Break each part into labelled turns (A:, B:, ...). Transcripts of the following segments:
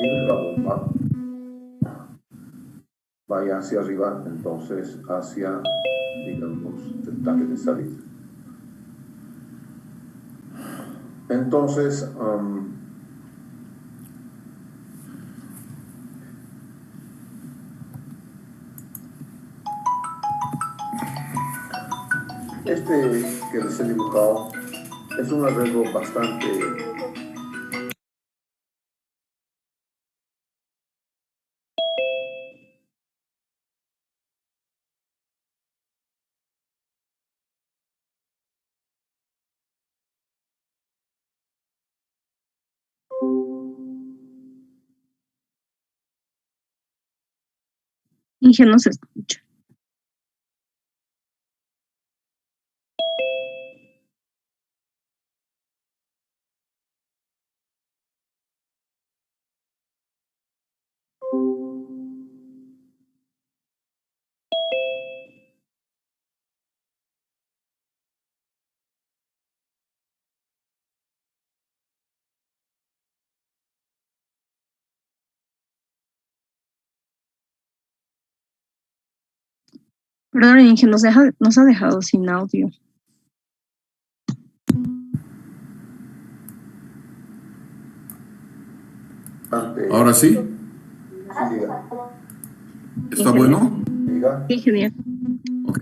A: y la bomba vaya hacia arriba, entonces hacia, digamos, el tanque de salida. Entonces, este que les he dibujado es un arreglo bastante
B: Inge no se escucha. Perdón, Inge, nos ha dejado sin audio.
C: Ahora sí.
A: Sí, diga.
C: ¿Está bueno?
A: Diga.
B: Sí, genial.
C: Ok.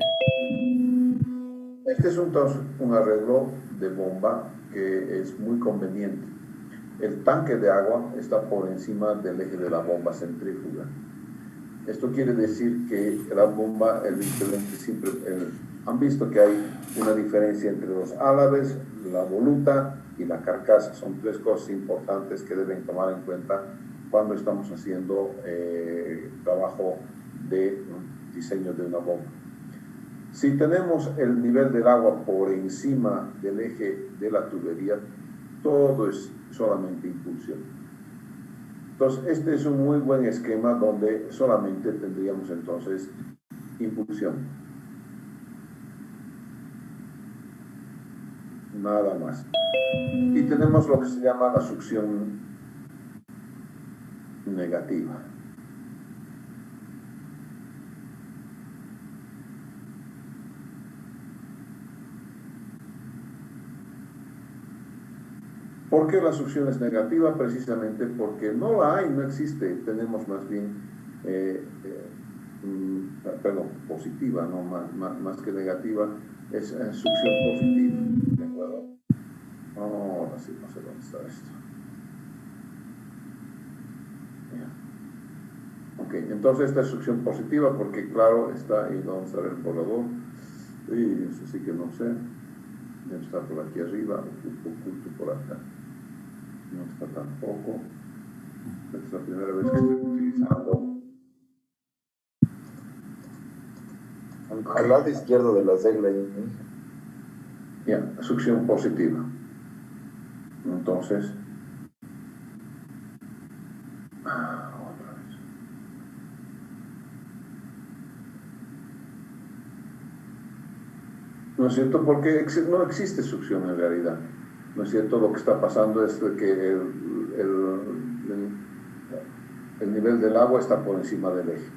A: Este es un arreglo de bomba que es muy conveniente. El tanque de agua está por encima del eje de la bomba centrífuga. Esto quiere decir que la bomba, el impelente siempre, han visto que hay una diferencia entre los álabes, la voluta y la carcasa. Son tres cosas importantes que deben tomar en cuenta cuando estamos haciendo trabajo de diseño de una bomba. Si tenemos el nivel del agua por encima del eje de la tubería, todo es solamente impulsión. Entonces, este es un muy buen esquema donde solamente tendríamos entonces impulsión. Nada más. Y tenemos lo que se llama la succión negativa. ¿Por qué la succión es negativa? Precisamente porque no la hay, no existe. Tenemos más bien, perdón, positiva, no más que negativa, es succión positiva. ¿De acuerdo? Ahora sí, no sé dónde está esto. Ok, entonces esta es succión positiva porque, claro, está ahí donde está el volador. Y eso sí que no sé. Debe estar por aquí arriba, oculto por acá. No está tampoco. Esta es la primera vez que estoy utilizando.
D: Al lado izquierdo de la regla.
A: Ya, succión positiva. Entonces, otra vez. ¿No es cierto? Porque no existe succión en realidad. ¿No es cierto? Lo que está pasando es que el nivel del agua está por encima del eje.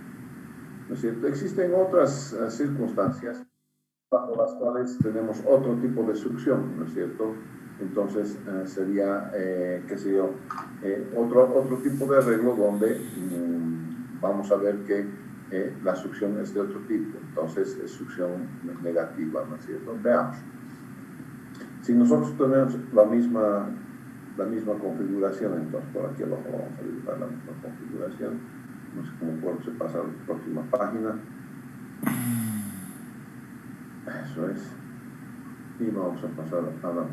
A: ¿No es cierto? Existen otras circunstancias bajo las cuales tenemos otro tipo de succión, ¿no es cierto? Entonces sería, qué sé yo, otro tipo de arreglo donde vamos a ver que la succión es de otro tipo, entonces es succión negativa, ¿no es cierto? Veamos. Si nosotros tenemos la misma configuración, entonces por aquí abajo vamos a dibujar la misma configuración, no sé cómo se pasa a la próxima página. Eso es. Y vamos a pasar a la...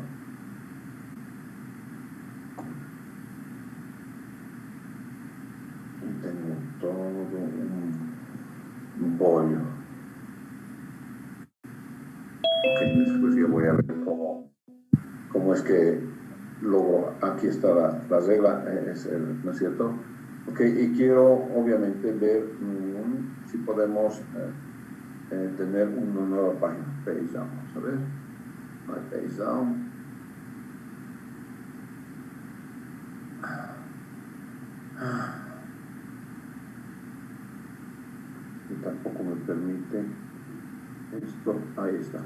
A: Tengo todo un bollo. Ok, después ya voy a ver cómo es que logro... Aquí está la regla, ¿no es cierto? Ok, y quiero obviamente ver si podemos tener una nueva página. Page down, vamos a ver. Page down. tampoco me permite esto. Ahí está.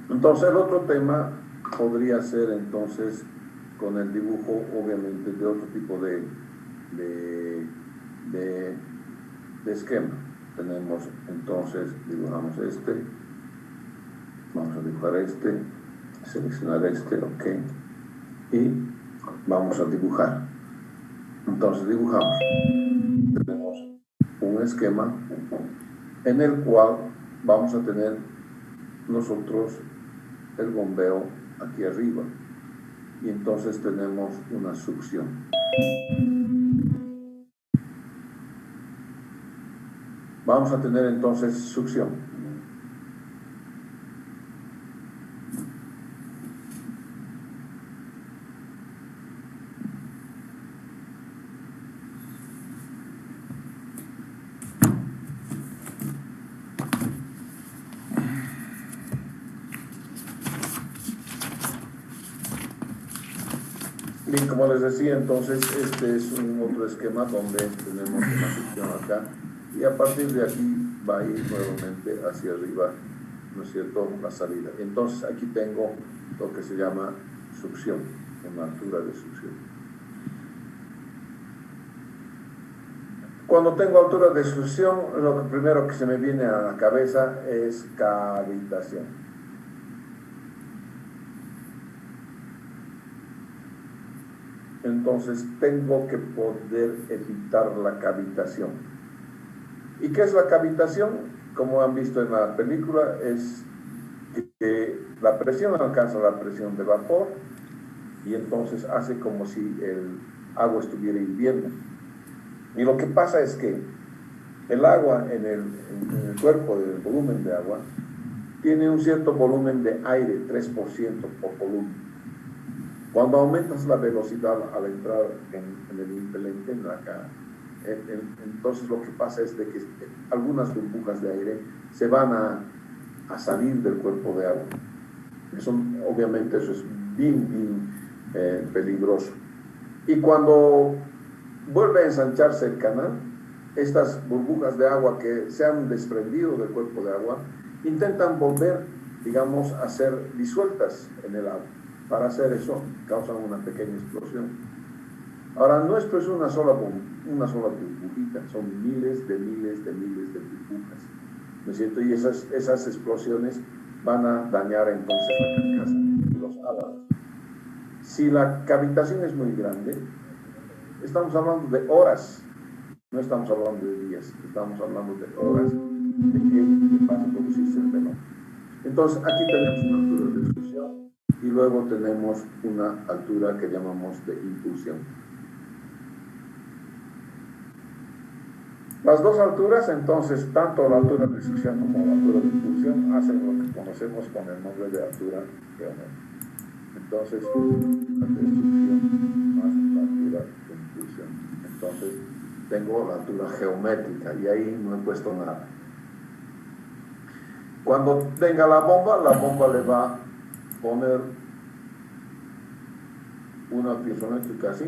A: Entonces el otro tema podría ser entonces con el dibujo, obviamente, de otro tipo de esquema. Tenemos entonces, dibujamos este, vamos a dibujar este, seleccionar este, ok, y vamos a dibujar. Entonces dibujamos. Tenemos un esquema en el cual vamos a tener nosotros el bombeo aquí arriba, y entonces tenemos una succión. Vamos a tener entonces succión. Bien, como les decía, entonces este es un otro esquema donde tenemos una succión acá, y a partir de aquí va a ir nuevamente hacia arriba, ¿no es cierto?, la salida. Entonces aquí tengo lo que se llama succión, una altura de succión. Cuando tengo altura de succión, lo primero que se me viene a la cabeza es cavitación. Entonces tengo que poder evitar la cavitación. ¿Y qué es la cavitación? Como han visto en la película, es que la presión alcanza la presión de vapor y entonces hace como si el agua estuviera hirviendo. Y lo que pasa es que el agua en el cuerpo del volumen de agua tiene un cierto volumen de aire, 3% por volumen. Cuando aumentas la velocidad al entrar en el impelente, entonces lo que pasa es de que algunas burbujas de aire se van a salir del cuerpo de agua. Obviamente eso es bien peligroso. Y cuando vuelve a ensancharse el canal, estas burbujas de agua que se han desprendido del cuerpo de agua intentan volver, digamos, a ser disueltas en el agua. Para hacer eso, causan una pequeña explosión. Ahora, no es pues una sola burbujita, son miles de burbujas, ¿no es cierto? Y esas explosiones van a dañar entonces la carcasa y los ábalos. Si la cavitación es muy grande, estamos hablando de horas, no estamos hablando de días, estamos hablando de horas de que va a producirse el fenómeno. Entonces, aquí tenemos una altura de explosión y luego tenemos una altura que llamamos de impulsión. Las dos alturas, entonces, tanto la altura de succión como la altura de impulsión, hacen lo que conocemos con el nombre de altura geométrica. Entonces, la de succión más la altura de impulsión. Entonces, tengo la altura geométrica y ahí no he puesto nada. Cuando tenga la bomba le va a poner una piezométrica así,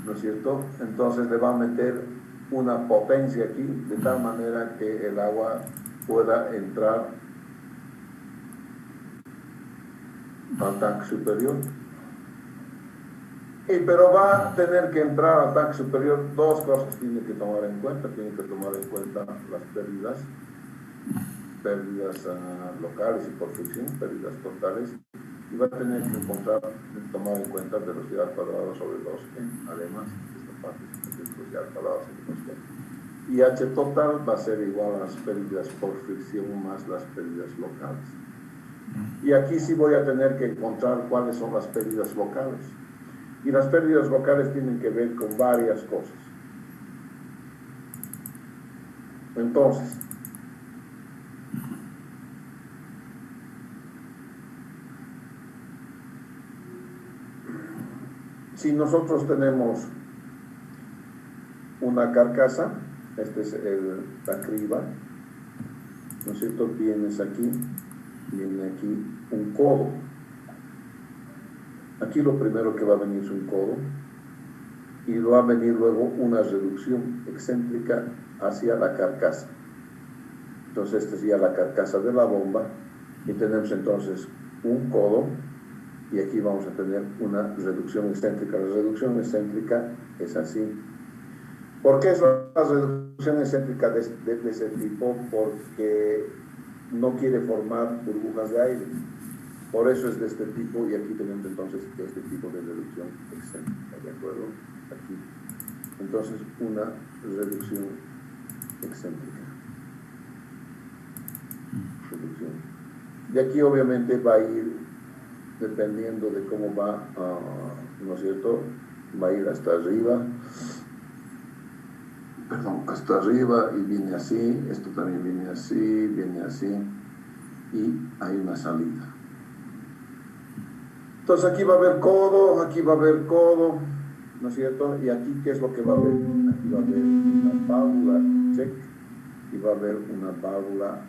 A: ¿no es cierto? Entonces le va a meter una potencia aquí, de tal manera que el agua pueda entrar al tanque superior. Pero va a tener que entrar al tanque superior. Dos cosas tiene que tomar en cuenta. Tiene que tomar en cuenta las pérdidas locales y por fricción, pérdidas totales, y va a tener que tomar en cuenta velocidad al cuadrado sobre 2n, además esta parte es velocidad al cuadrado sobre 2n, y h total va a ser igual a las pérdidas por fricción más las pérdidas locales. Y aquí sí voy a tener que encontrar cuáles son las pérdidas locales, y las pérdidas locales tienen que ver con varias cosas. Entonces, si nosotros tenemos una carcasa, este es la criba, ¿no es cierto? Viene aquí un codo. Aquí lo primero que va a venir es un codo, y va a venir luego una reducción excéntrica hacia la carcasa. Entonces esta sería la carcasa de la bomba y tenemos entonces un codo y aquí vamos a tener una reducción excéntrica. La reducción excéntrica es así. ¿Por qué es la reducción excéntrica de ese tipo? Porque no quiere formar burbujas de aire. Por eso es de este tipo y aquí tenemos entonces este tipo de reducción excéntrica, ¿de acuerdo? Aquí. Entonces una reducción excéntrica. Reducción. Y aquí obviamente va a ir, dependiendo de cómo va, ¿no es cierto? Va a ir hasta arriba. Perdón, hasta arriba y viene así, esto también viene así y hay una salida. Entonces aquí va a haber codo, ¿no es cierto? Y aquí, ¿qué es lo que va a haber? Aquí va a haber una válvula check y va a haber una válvula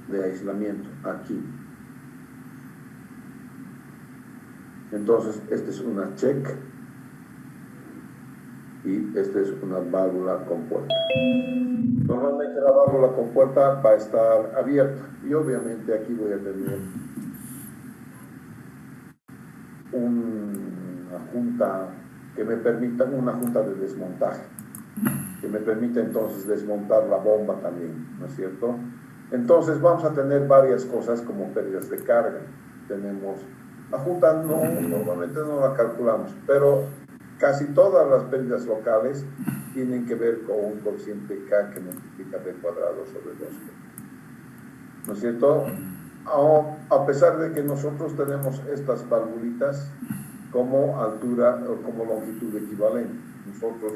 A: de aislamiento aquí. Entonces, esta es una check y esta es una válvula con puerta. Normalmente la válvula con puerta va a estar abierta y obviamente aquí voy a tener una junta que me permita, una junta de desmontaje, que me permita entonces desmontar la bomba también, ¿no es cierto? Entonces vamos a tener varias cosas como pérdidas de carga. Tenemos, la junta normalmente no la calculamos, pero casi todas las pérdidas locales tienen que ver con un cociente K que multiplica B cuadrado sobre 2. ¿No es cierto? A pesar de que nosotros tenemos estas valvulitas como altura o como longitud equivalente, nosotros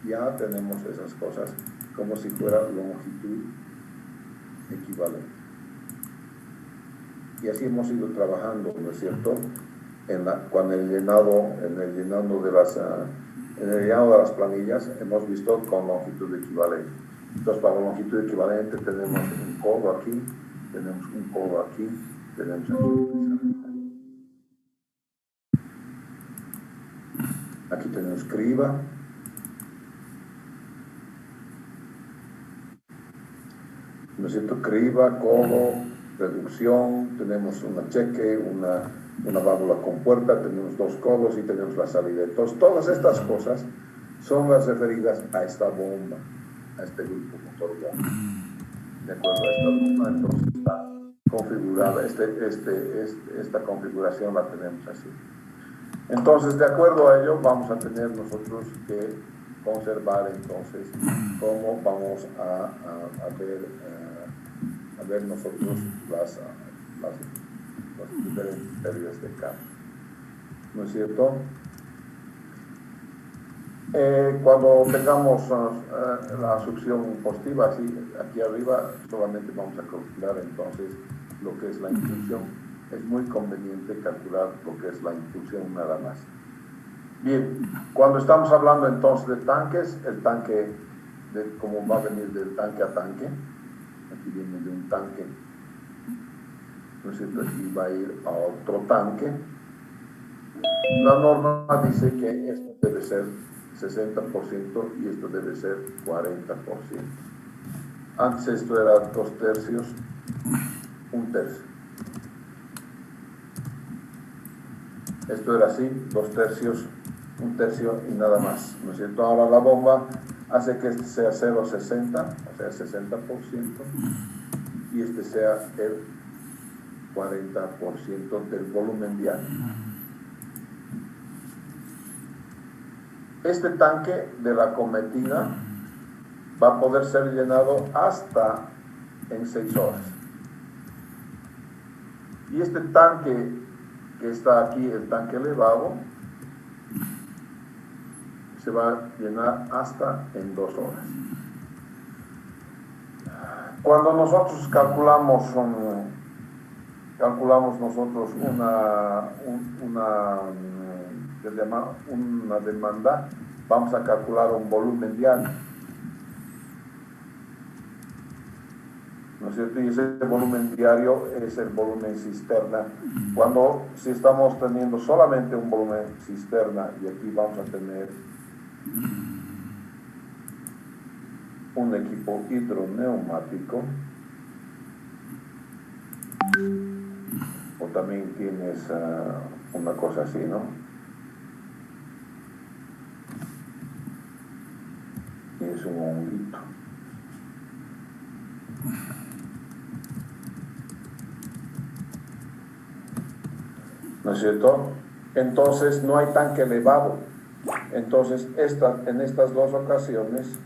A: ya tenemos esas cosas como si fuera longitud equivalente. Y así hemos ido trabajando, ¿no es cierto? Con el llenado de las planillas hemos visto con longitud equivalente. Entonces, para longitud equivalente tenemos un codo aquí, tenemos un codo aquí, tenemos aquí tenemos criba. ¿No es cierto? Criba, codo, reducción, tenemos una cheque, una válvula con puerta, tenemos dos codos y tenemos la salida. Entonces, todas estas cosas son las referidas a esta bomba, a este grupo motor bomba. De acuerdo a esta bomba, entonces está configurada, esta configuración la tenemos así. Entonces, de acuerdo a ello, vamos a tener nosotros que conservar entonces cómo vamos a ver nosotros las diferentes pérdidas de carga. ¿No es cierto? Cuando tengamos la succión positiva, así, aquí arriba solamente vamos a calcular entonces lo que es la impulsión. Es muy conveniente calcular lo que es la impulsión nada más. Bien, cuando estamos hablando entonces de tanques, el tanque, como va a venir del tanque a tanque, aquí viene de un tanque, ¿no es cierto? Aquí va a ir a otro tanque. La norma dice que esto debe ser 60% y esto debe ser 40%. Antes esto era 2/3, 1/3. Esto era así, 2/3, 1/3 y nada más, ¿no es cierto? Ahora la bomba hace que este sea 0,60, o sea, 60%, y este sea el 40% del volumen diario. Este tanque de la cometida va a poder ser llenado hasta en 6 horas. Y este tanque que está aquí, el tanque elevado, se va a llenar hasta en 2 horas. Cuando nosotros calculamos nosotros una demanda, vamos a calcular un volumen diario. ¿no es cierto? Y ese volumen diario es el volumen cisterna. Si estamos teniendo solamente un volumen cisterna, y aquí vamos a tener un equipo hidroneumático, o también tienes una cosa así, ¿no? Tienes un honguito. ¿No es cierto? Entonces no hay tanque elevado. Entonces en estas dos ocasiones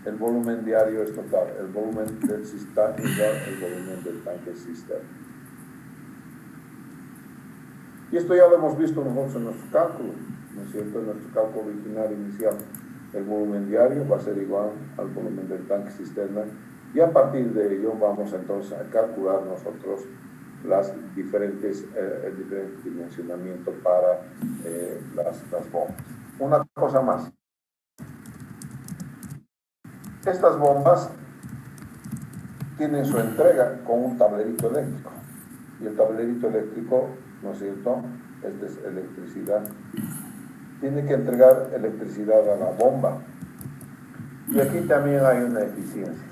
A: el volumen diario es total. El volumen del cisterna igual el volumen del tanque cisterna. Y esto ya lo hemos visto nosotros en nuestro cálculo, ¿no es cierto? En nuestro cálculo original inicial. El volumen diario va a ser igual al volumen del tanque cisterna. Y a partir de ello vamos entonces a calcular nosotros el diferente dimensionamiento para las bombas. Una cosa más. Estas bombas tienen su entrega con un tablerito eléctrico. Y el tablerito eléctrico, ¿no es cierto? Esta es electricidad. Tiene que entregar electricidad a la bomba. Y aquí también hay una eficiencia.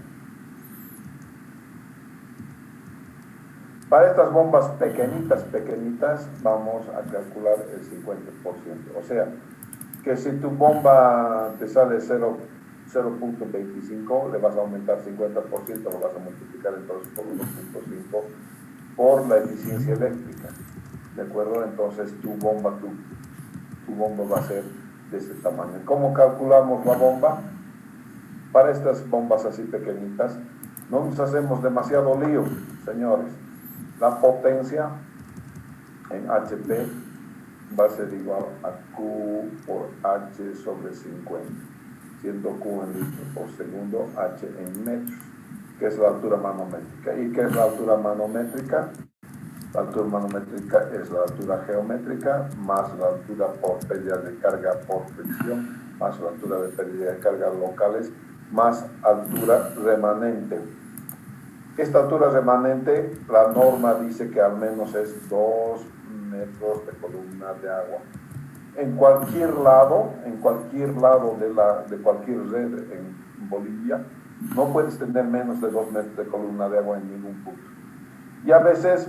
A: Para estas bombas pequeñitas, vamos a calcular el 50%. O sea, que si tu bomba te sale 0.25, le vas a aumentar 50%, lo vas a multiplicar entonces por 1.5 por la eficiencia eléctrica. ¿De acuerdo? Entonces tu bomba va a ser de este tamaño. ¿Cómo calculamos la bomba? Para estas bombas así pequeñitas, no nos hacemos demasiado lío, señores. La potencia en HP va a ser igual a Q por H sobre 50, siendo Q en litros por segundo, H en metros, que es la altura manométrica. ¿Y qué es la altura manométrica? La altura manométrica es la altura geométrica más la altura por pérdida de carga por fricción, más la altura de pérdida de cargas locales, más altura remanente. Esta altura remanente, la norma dice que al menos es 2 metros de columna de agua. En cualquier lado de cualquier red en Bolivia, no puedes tener menos de 2 metros de columna de agua en ningún punto. Y a veces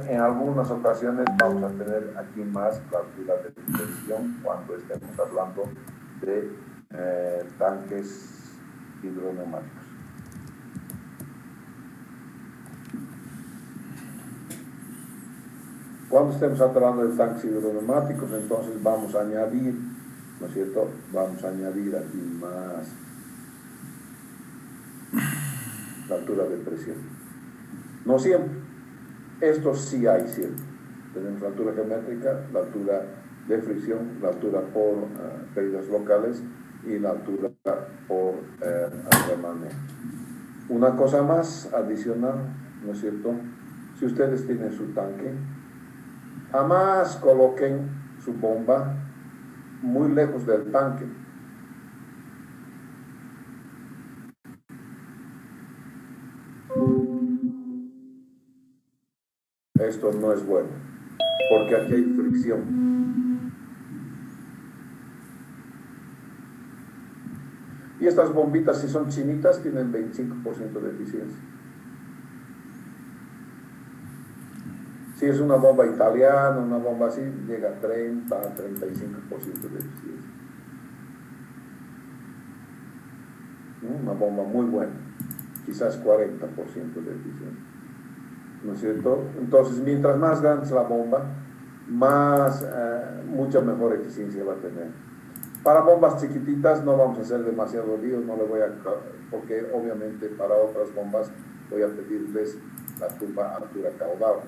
A: en algunas ocasiones vamos a tener aquí más la altura de presión cuando estemos hablando de tanques hidroneumáticos. Cuando estemos hablando de tanques hidroneumáticos, entonces vamos a añadir, ¿no es cierto? Vamos a añadir aquí más la altura de presión. No siempre. Esto sí hay siempre. Tenemos la altura geométrica, la altura de fricción, la altura por pérdidas locales y la altura por remanente. Una cosa más adicional, ¿no es cierto? Si ustedes tienen su tanque, jamás coloquen su bomba muy lejos del tanque. Esto no es bueno, porque aquí hay fricción. Y estas bombitas, si son chinitas, tienen 25% de eficiencia. Si es una bomba italiana, una bomba así, llega a 30 a 35% de eficiencia. Una bomba muy buena, quizás 40% de eficiencia. ¿No es cierto? Entonces, mientras más grande es la bomba, mucha mejor eficiencia va a tener. Para bombas chiquititas no vamos a hacer demasiado lío, porque obviamente para otras bombas voy a pedirles la altura caudal.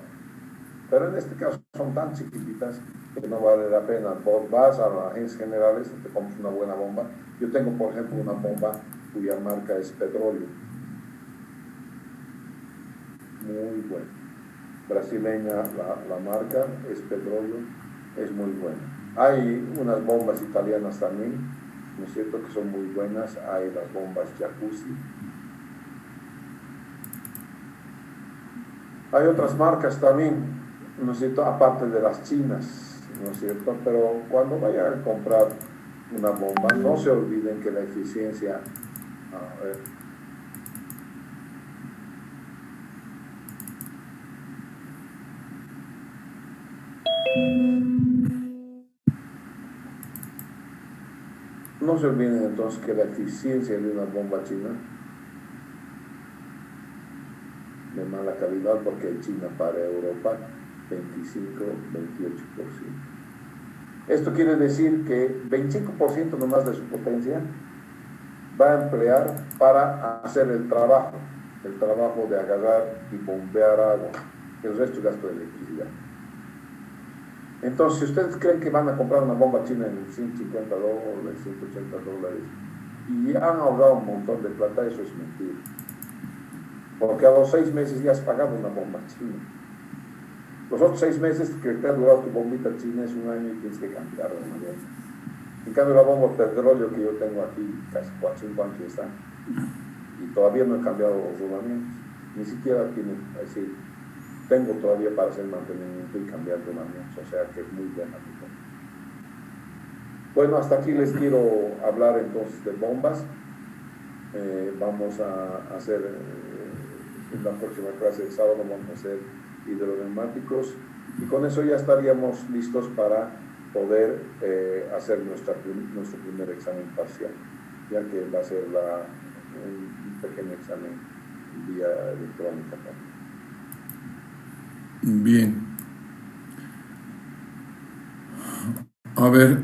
A: Pero en este caso son tan chiquititas que no vale la pena. Vos vas a las agencias generales, te compras una buena bomba. Yo tengo, por ejemplo, una bomba cuya marca es Petróleo. Muy buena. Brasileña la marca, es Petróleo, es muy buena. Hay unas bombas italianas también, ¿no es cierto?, que son muy buenas. Hay las bombas Jacuzzi, Hay otras marcas también, ¿no es cierto? Aparte de las chinas, ¿no es cierto? Pero cuando vayan a comprar una bomba, no se olviden que la eficiencia, a ver, no se olviden entonces que la eficiencia de una bomba china de mala calidad, porque en China para Europa 25-28%. Esto quiere decir que 25% nomás de su potencia va a emplear para hacer el trabajo de agarrar y bombear agua. El resto es gasto de electricidad. Entonces, si ustedes creen que van a comprar una bomba china en $150, $180 y han ahorrado un montón de plata, eso es mentira. Porque a los 6 meses ya has pagado una bomba china. Los otros 6 meses que te ha durado tu bombita china es un año y tienes que cambiarla de manera. En cambio, la bomba petróleo que yo tengo aquí, casi 4 o 5 años está, y todavía no he cambiado los rodamientos. Ni siquiera tiene, es decir, tengo todavía para hacer mantenimiento y cambiar rodamientos, o sea que es muy buena mi bomba. Bueno, hasta aquí les quiero hablar entonces de bombas. Vamos a hacer, en la próxima clase del sábado vamos a hacer hidroneumáticos y con eso ya estaríamos listos para poder hacer nuestro primer examen parcial, ya que va a ser un pequeño examen vía electrónica también.
C: Bien. A ver,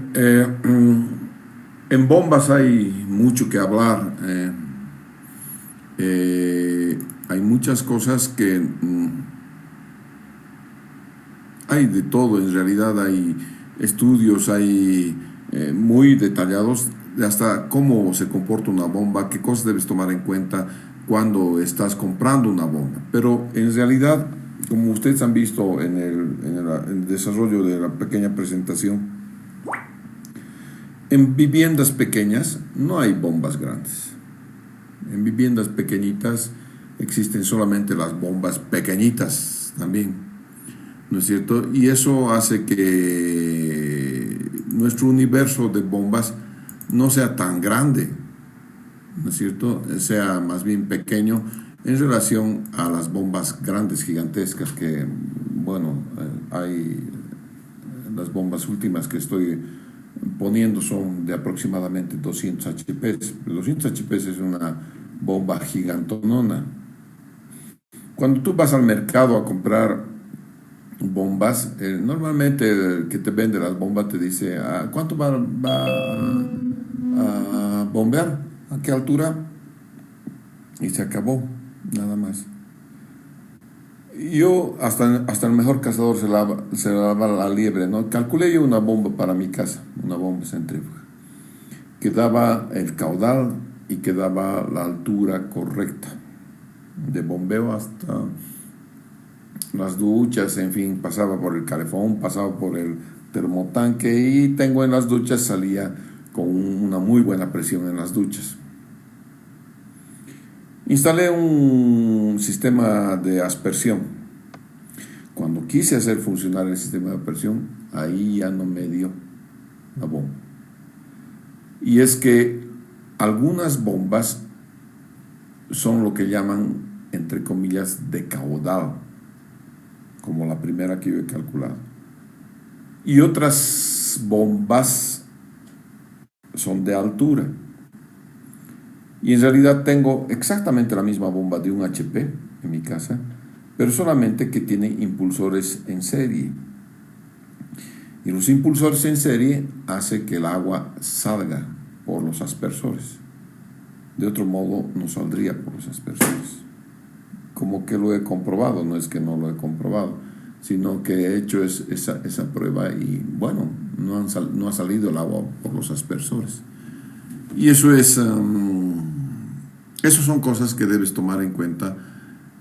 C: en bombas hay mucho que hablar. Hay muchas cosas que hay de todo. En realidad hay estudios, hay muy detallados de hasta cómo se comporta una bomba, qué cosas debes tomar en cuenta cuando estás comprando una bomba. Pero en realidad, como ustedes han visto en el desarrollo de la pequeña presentación, en viviendas pequeñas no hay bombas grandes. En viviendas pequeñitas existen solamente las bombas pequeñitas también, ¿no es cierto? Y eso hace que nuestro universo de bombas no sea tan grande, ¿no es cierto? Sea más bien pequeño en relación a las bombas grandes, gigantescas, que, bueno, hay las bombas últimas que estoy poniendo son de aproximadamente 200 HP. 200 HP es una bomba gigantonona. Cuando tú vas al mercado a comprar bombas, normalmente el que te vende las bombas te dice ¿cuánto va a bombear? ¿A qué altura? Y se acabó, nada más. Yo, hasta el mejor cazador se lava la liebre, ¿no? Calculé yo una bomba para mi casa, una bomba centrífuga, que daba el caudal y que daba la altura correcta de bombeo hasta las duchas, en fin, pasaba por el calefón, pasaba por el termotanque y tengo en las duchas, salía con una muy buena presión en las duchas. Instalé un sistema de aspersión. Cuando quise hacer funcionar el sistema de aspersión, ahí ya no me dio la bomba. Y es que algunas bombas son lo que llaman, entre comillas, de caudal, como la primera que yo he calculado. Y otras bombas son de altura. Y en realidad tengo exactamente la misma bomba de un HP en mi casa, pero solamente que tiene impulsores en serie. Y los impulsores en serie hacen que el agua salga por los aspersores. De otro modo no saldría por los aspersores. Como que lo he comprobado, no es que no lo he comprobado, sino que he hecho esa prueba y bueno, no ha salido el agua por los aspersores. Y esas son cosas que debes tomar en cuenta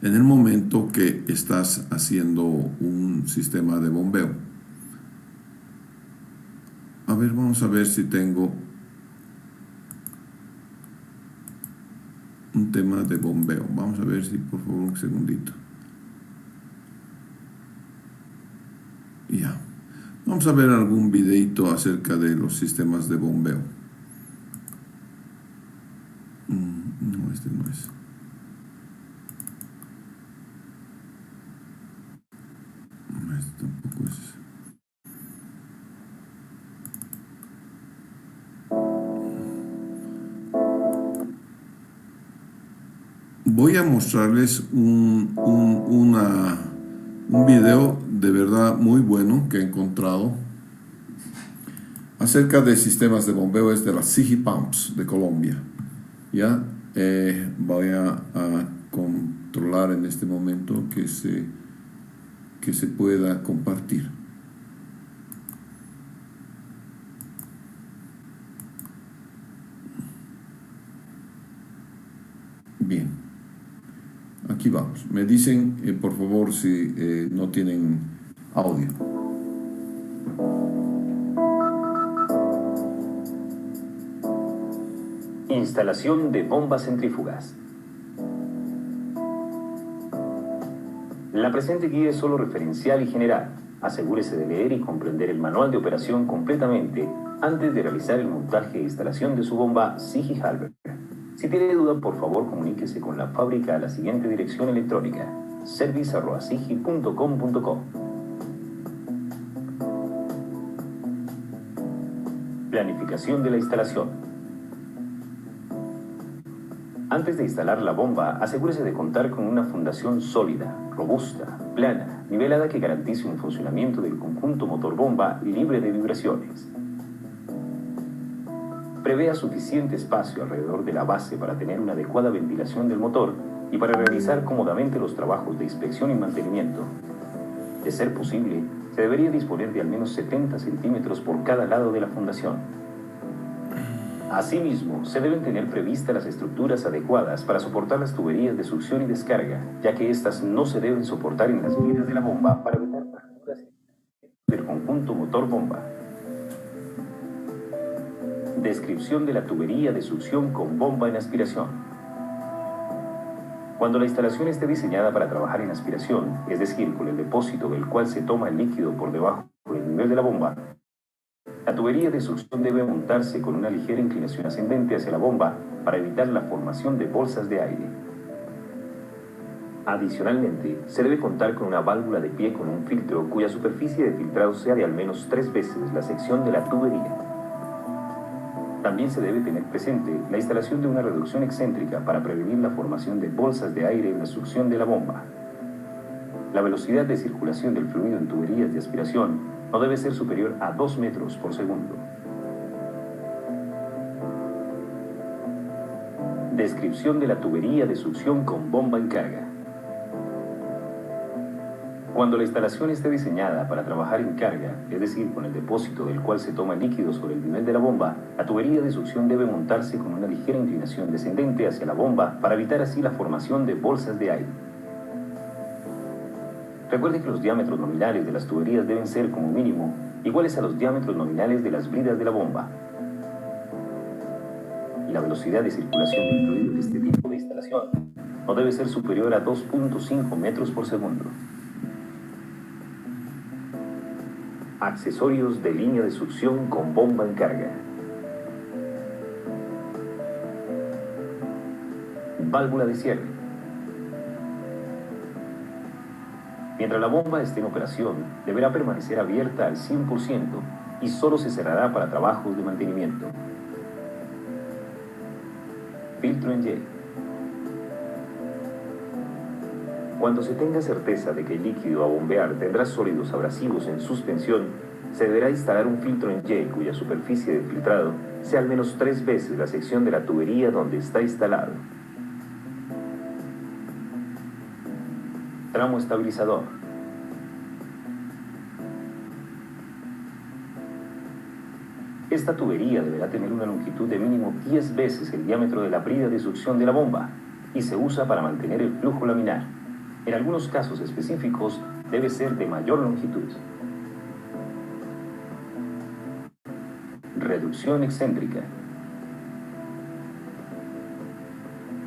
C: en el momento que estás haciendo un sistema de bombeo. A ver, vamos a ver si tengo un tema de bombeo. Vamos a ver si, por favor, un segundito. Ya. Vamos a ver algún videito acerca de los sistemas de bombeo. No, este no es. No, este tampoco es. Voy a mostrarles un video de verdad muy bueno que he encontrado acerca de sistemas de bombeo. Es de las Sigi Pumps de Colombia. Ya voy a controlar en este momento que se pueda compartir. Bien, aquí vamos. Me dicen por favor si no tienen audio.
E: Instalación de bombas centrífugas. La presente guía es solo referencial y general. Asegúrese de leer y comprender el manual de operación completamente antes de realizar el montaje e instalación de su bomba Sigi Halber. Si tiene duda, por favor comuníquese con la fábrica a la siguiente dirección electrónica: service@sigi.com.co. Planificación de la instalación. Antes de instalar la bomba, asegúrese de contar con una fundación sólida, robusta, plana, nivelada que garantice un funcionamiento del conjunto motor-bomba libre de vibraciones. Prevea suficiente espacio alrededor de la base para tener una adecuada ventilación del motor y para realizar cómodamente los trabajos de inspección y mantenimiento. De ser posible, se debería disponer de al menos 70 centímetros por cada lado de la fundación. Asimismo, se deben tener previstas las estructuras adecuadas para soportar las tuberías de succión y descarga, ya que éstas no se deben soportar en las vidas de la bomba para evitar fracturas del conjunto motor-bomba. Descripción de la tubería de succión con bomba en aspiración. Cuando la instalación esté diseñada para trabajar en aspiración, es decir, con el depósito del cual se toma el líquido por debajo del nivel de la bomba, la tubería de succión debe montarse con una ligera inclinación ascendente hacia la bomba para evitar la formación de bolsas de aire. Adicionalmente, se debe contar con una válvula de pie con un filtro cuya superficie de filtrado sea de al menos 3 veces la sección de la tubería. También se debe tener presente la instalación de una reducción excéntrica para prevenir la formación de bolsas de aire en la succión de la bomba. La velocidad de circulación del fluido en tuberías de aspiración no debe ser superior a 2 metros por segundo. Descripción de la tubería de succión con bomba en carga. Cuando la instalación esté diseñada para trabajar en carga, es decir, con el depósito del cual se toma el líquido sobre el nivel de la bomba, la tubería de succión debe montarse con una ligera inclinación descendente hacia la bomba para evitar así la formación de bolsas de aire. Recuerde que los diámetros nominales de las tuberías deben ser, como mínimo, iguales a los diámetros nominales de las bridas de la bomba. Y la velocidad de circulación del fluido de este tipo de instalación no debe ser superior a 2.5 metros por segundo. Accesorios de línea de succión con bomba en carga. Válvula de cierre. Mientras la bomba esté en operación, deberá permanecer abierta al 100% y solo se cerrará para trabajos de mantenimiento. Filtro en Y. Cuando se tenga certeza de que el líquido a bombear tendrá sólidos abrasivos en suspensión, se deberá instalar un filtro en Y cuya superficie de filtrado sea al menos 3 veces la sección de la tubería donde está instalado. Tramo estabilizador. Esta tubería deberá tener una longitud de mínimo 10 veces el diámetro de la brida de succión de la bomba y se usa para mantener el flujo laminar. En algunos casos específicos debe ser de mayor longitud. Reducción excéntrica.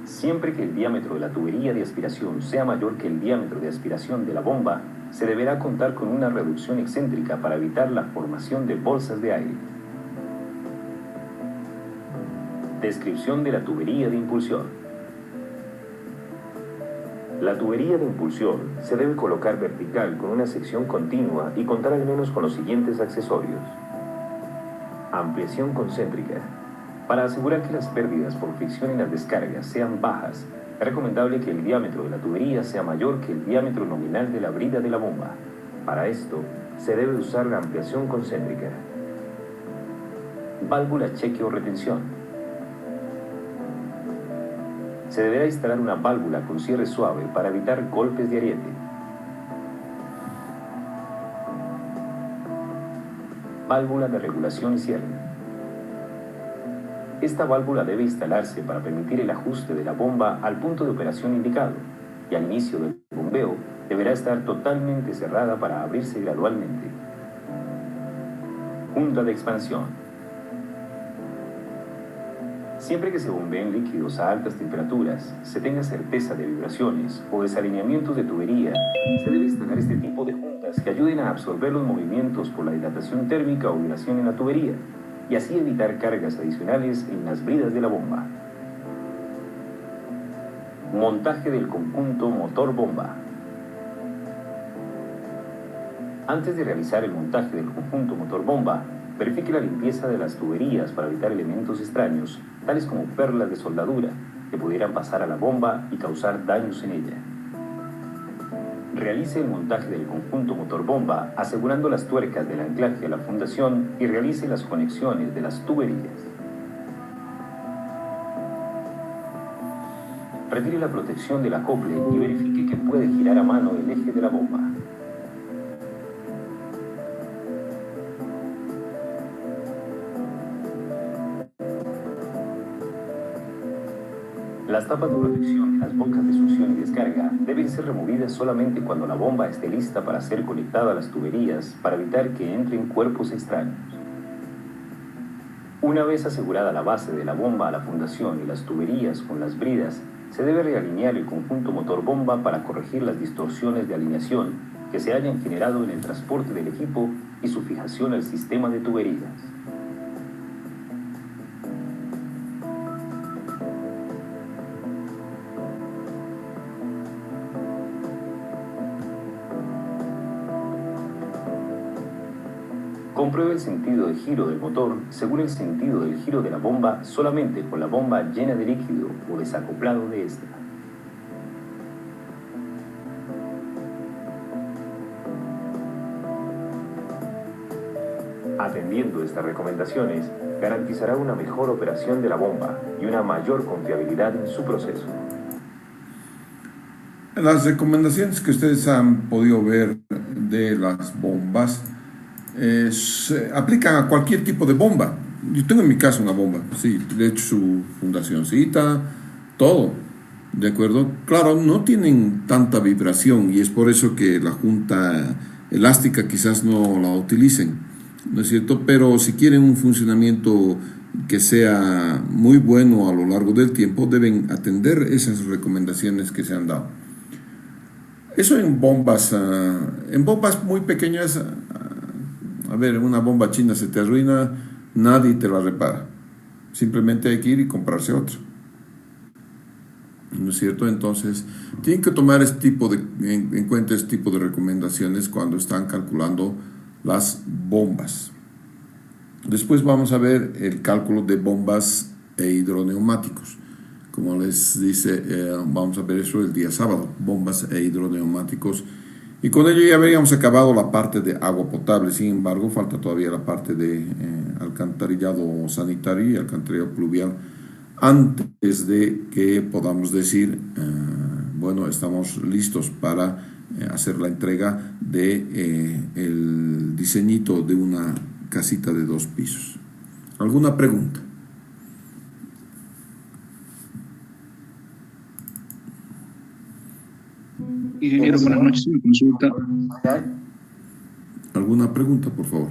E: Siempre que el diámetro de la tubería de aspiración sea mayor que el diámetro de aspiración de la bomba, se deberá contar con una reducción excéntrica para evitar la formación de bolsas de aire. Descripción de la tubería de impulsión. La tubería de impulsión se debe colocar vertical con una sección continua y contar al menos con los siguientes accesorios. Ampliación concéntrica. Para asegurar que las pérdidas por fricción en las descargas sean bajas, es recomendable que el diámetro de la tubería sea mayor que el diámetro nominal de la brida de la bomba. Para esto, se debe usar la ampliación concéntrica. Válvula cheque o retención. Se deberá instalar una válvula con cierre suave para evitar golpes de ariete. Válvula de regulación y cierre. Esta válvula debe instalarse para permitir el ajuste de la bomba al punto de operación indicado, y al inicio del bombeo deberá estar totalmente cerrada para abrirse gradualmente. Junta de expansión. Siempre que se bombeen líquidos a altas temperaturas, se tenga certeza de vibraciones o desalineamientos de tubería, se debe instalar este tipo de juntas que ayuden a absorber los movimientos por la dilatación térmica o vibración en la tubería, y así evitar cargas adicionales en las bridas de la bomba. Montaje del conjunto motor-bomba. Antes de realizar el montaje del conjunto motor-bomba, verifique la limpieza de las tuberías para evitar elementos extraños, tales como perlas de soldadura, que pudieran pasar a la bomba y causar daños en ella. Realice el montaje del conjunto motor-bomba asegurando las tuercas del anclaje a la fundación y realice las conexiones de las tuberías. Retire la protección del acople y verifique que puede girar a mano el eje de la bomba. Las tapas de protección de las bocas de succión y descarga deben ser removidas solamente cuando la bomba esté lista para ser conectada a las tuberías para evitar que entren cuerpos extraños. Una vez asegurada la base de la bomba a la fundación y las tuberías con las bridas, se debe realinear el conjunto motor-bomba para corregir las distorsiones de alineación que se hayan generado en el transporte del equipo y su fijación al sistema de tuberías. Compruebe el sentido de giro del motor según el sentido del giro de la bomba solamente con la bomba llena de líquido o desacoplado de esta. Atendiendo estas recomendaciones, garantizará una mejor operación de la bomba y una mayor confiabilidad en su proceso.
C: Las recomendaciones que ustedes han podido ver de las bombas se aplican a cualquier tipo de bomba. Yo tengo en mi casa una bomba, sí, de hecho su fundacioncita, todo, ¿de acuerdo? Claro, no tienen tanta vibración y es por eso que la junta elástica quizás no la utilicen, ¿no es cierto? Pero si quieren un funcionamiento que sea muy bueno a lo largo del tiempo, deben atender esas recomendaciones que se han dado. Eso en bombas muy pequeñas. A ver, una bomba china se te arruina, nadie te la repara. Simplemente hay que ir y comprarse otra. ¿No es cierto? Entonces, tienen que tomar en cuenta este tipo de recomendaciones cuando están calculando las bombas. Después vamos a ver el cálculo de bombas e hidroneumáticos. Como les dice, vamos a ver eso el día sábado, bombas e hidroneumáticos. Y con ello ya habríamos acabado la parte de agua potable. Sin embargo, falta todavía la parte de alcantarillado sanitario y alcantarillado pluvial antes de que podamos decir, bueno, estamos listos para hacer la entrega de el diseñito de una casita de 2 pisos. ¿Alguna pregunta?
F: Ingeniero, buenas noches, una consulta.
C: ¿Alguna pregunta, por favor?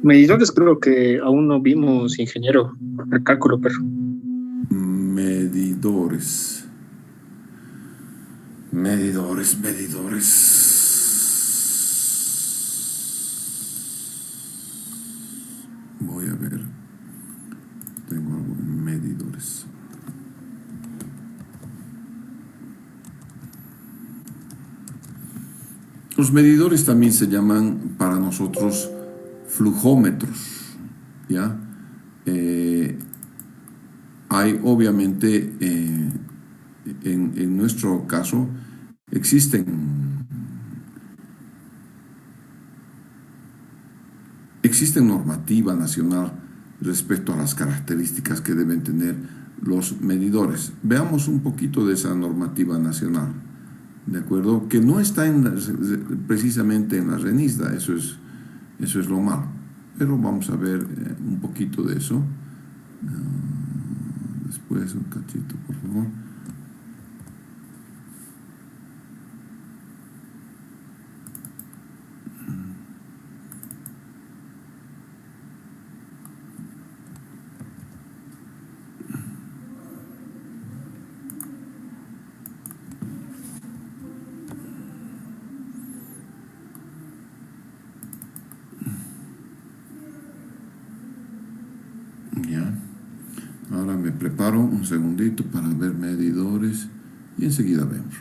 F: Medidores creo que aún no vimos, ingeniero, el cálculo, pero...
C: Medidores. Medidores. Voy a ver. Tengo algo en medidores. Los medidores también se llaman para nosotros flujómetros, ¿ya? Hay obviamente, en nuestro caso, existe normativa nacional respecto a las características que deben tener los medidores. Veamos un poquito de esa normativa nacional, ¿de acuerdo? Que no está precisamente en la RENISDA, eso es lo malo. Pero vamos a ver un poquito de eso. Después un cachito, por favor. Ya. Ahora me preparo un segundito para ver medidores y enseguida vemos.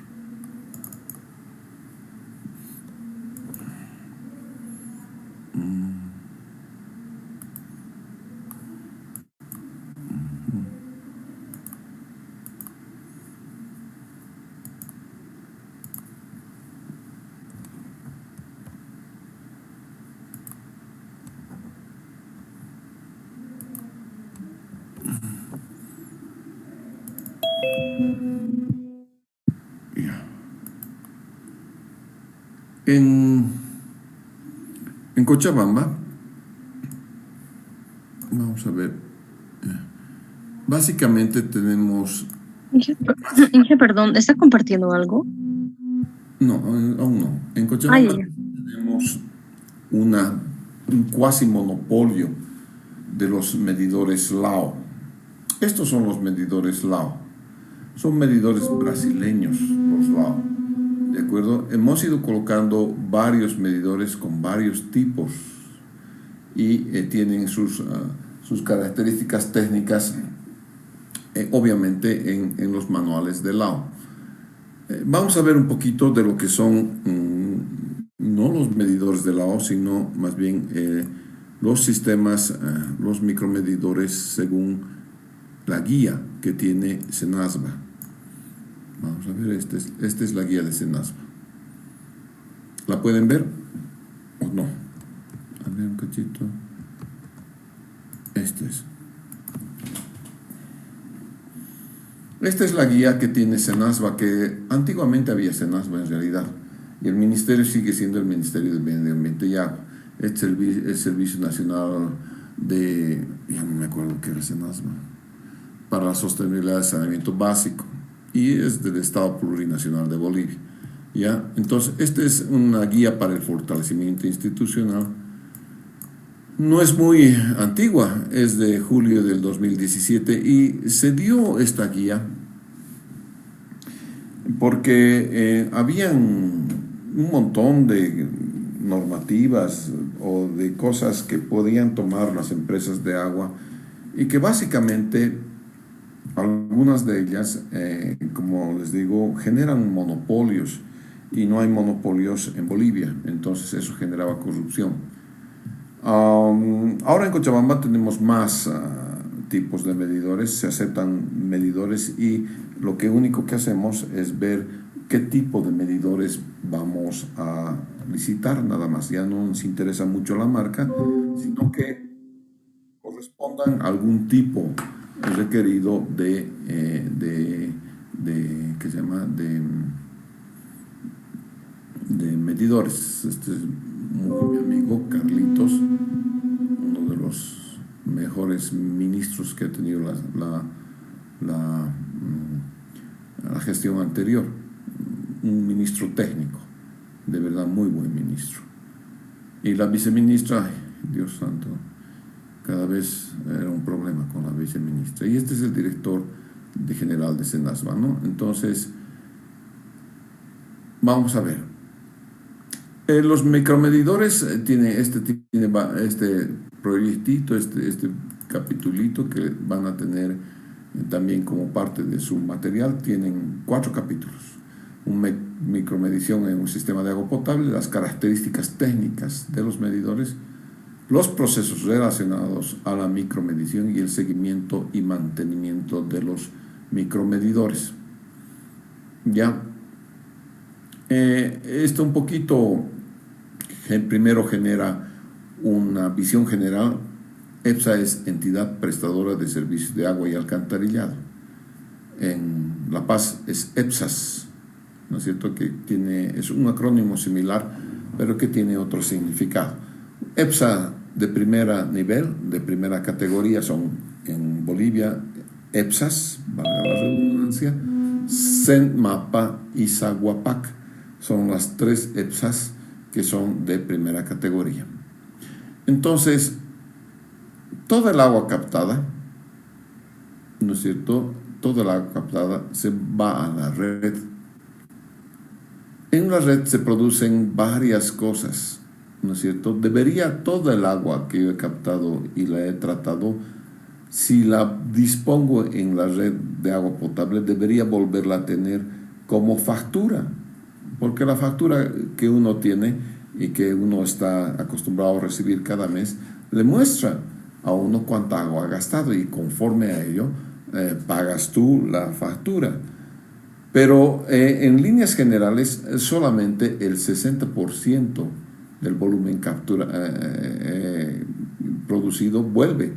C: Ya. En Cochabamba, vamos a ver, básicamente tenemos,
B: Inge, perdón, ¿está compartiendo algo?
C: no, aún no, en Cochabamba tenemos un cuasi monopolio de los medidores LAO. Estos son los medidores LAO, son medidores brasileños los LAO. ¿De acuerdo? Hemos ido colocando varios medidores con varios tipos y tienen sus características técnicas, obviamente, en los manuales de LAO. Vamos a ver un poquito de lo que son, no los medidores de LAO, sino más bien los sistemas, los micromedidores según la guía que tiene SENASBA. Vamos a ver, esta es la guía de SENASBA. ¿La pueden ver o no? A ver un cachito. Esta es la guía que tiene SENASBA, que antiguamente había SENASBA en realidad. Y el ministerio sigue siendo el Ministerio del Medio Ambiente y Agua. Es el Servicio Nacional de, ya no me acuerdo qué era SENASBA, para la sostenibilidad del saneamiento básico. Y es del Estado Plurinacional de Bolivia, ¿ya? Entonces, esta es una guía para el fortalecimiento institucional. No es muy antigua, es de julio del 2017 y se dio esta guía porque habían un montón de normativas o de cosas que podían tomar las empresas de agua y que básicamente algunas de ellas, como les digo, generan monopolios y no hay monopolios en Bolivia, entonces eso generaba corrupción. Ahora en Cochabamba tenemos más tipos de medidores, se aceptan medidores y lo único que hacemos es ver qué tipo de medidores vamos a licitar, nada más. Ya no nos interesa mucho la marca, sino que correspondan a algún tipo requerido ¿qué se llama? De medidores. Este es mi amigo Carlitos, uno de los mejores ministros que ha tenido la gestión anterior, un ministro técnico, de verdad muy buen ministro. Y la viceministra, ay, Dios santo, cada vez era un problema con la viceministra. Y este es el director general de SENASBA, ¿no? Entonces, vamos a ver. Los micromedidores tiene este proyectito, este capitulito que van a tener también como parte de su material. Tienen 4 capítulos. Micromedición en un sistema de agua potable, las características técnicas de los medidores, los procesos relacionados a la micromedición y el seguimiento y mantenimiento de los micromedidores. Ya, esto un poquito primero genera una visión general. EPSA es entidad prestadora de servicios de agua y alcantarillado. En La Paz es EPSAS, ¿no es cierto? Que es un acrónimo similar, pero que tiene otro significado. EPSA de primer nivel, de primera categoría, son en Bolivia EPSAS, valga la redundancia, CENMAPA y SAGUAPAC. Son las 3 EPSAS que son de primera categoría. Entonces, toda el agua captada, ¿no es cierto? Toda el agua captada se va a la red. En la red se producen varias cosas, ¿no es cierto? Debería toda el agua que yo he captado y la he tratado, si la dispongo en la red de agua potable, debería volverla a tener como factura, porque la factura que uno tiene y que uno está acostumbrado a recibir cada mes, le muestra a uno cuánta agua ha gastado y conforme a ello pagas tú la factura. Pero en líneas generales, solamente el 60% del volumen producido vuelve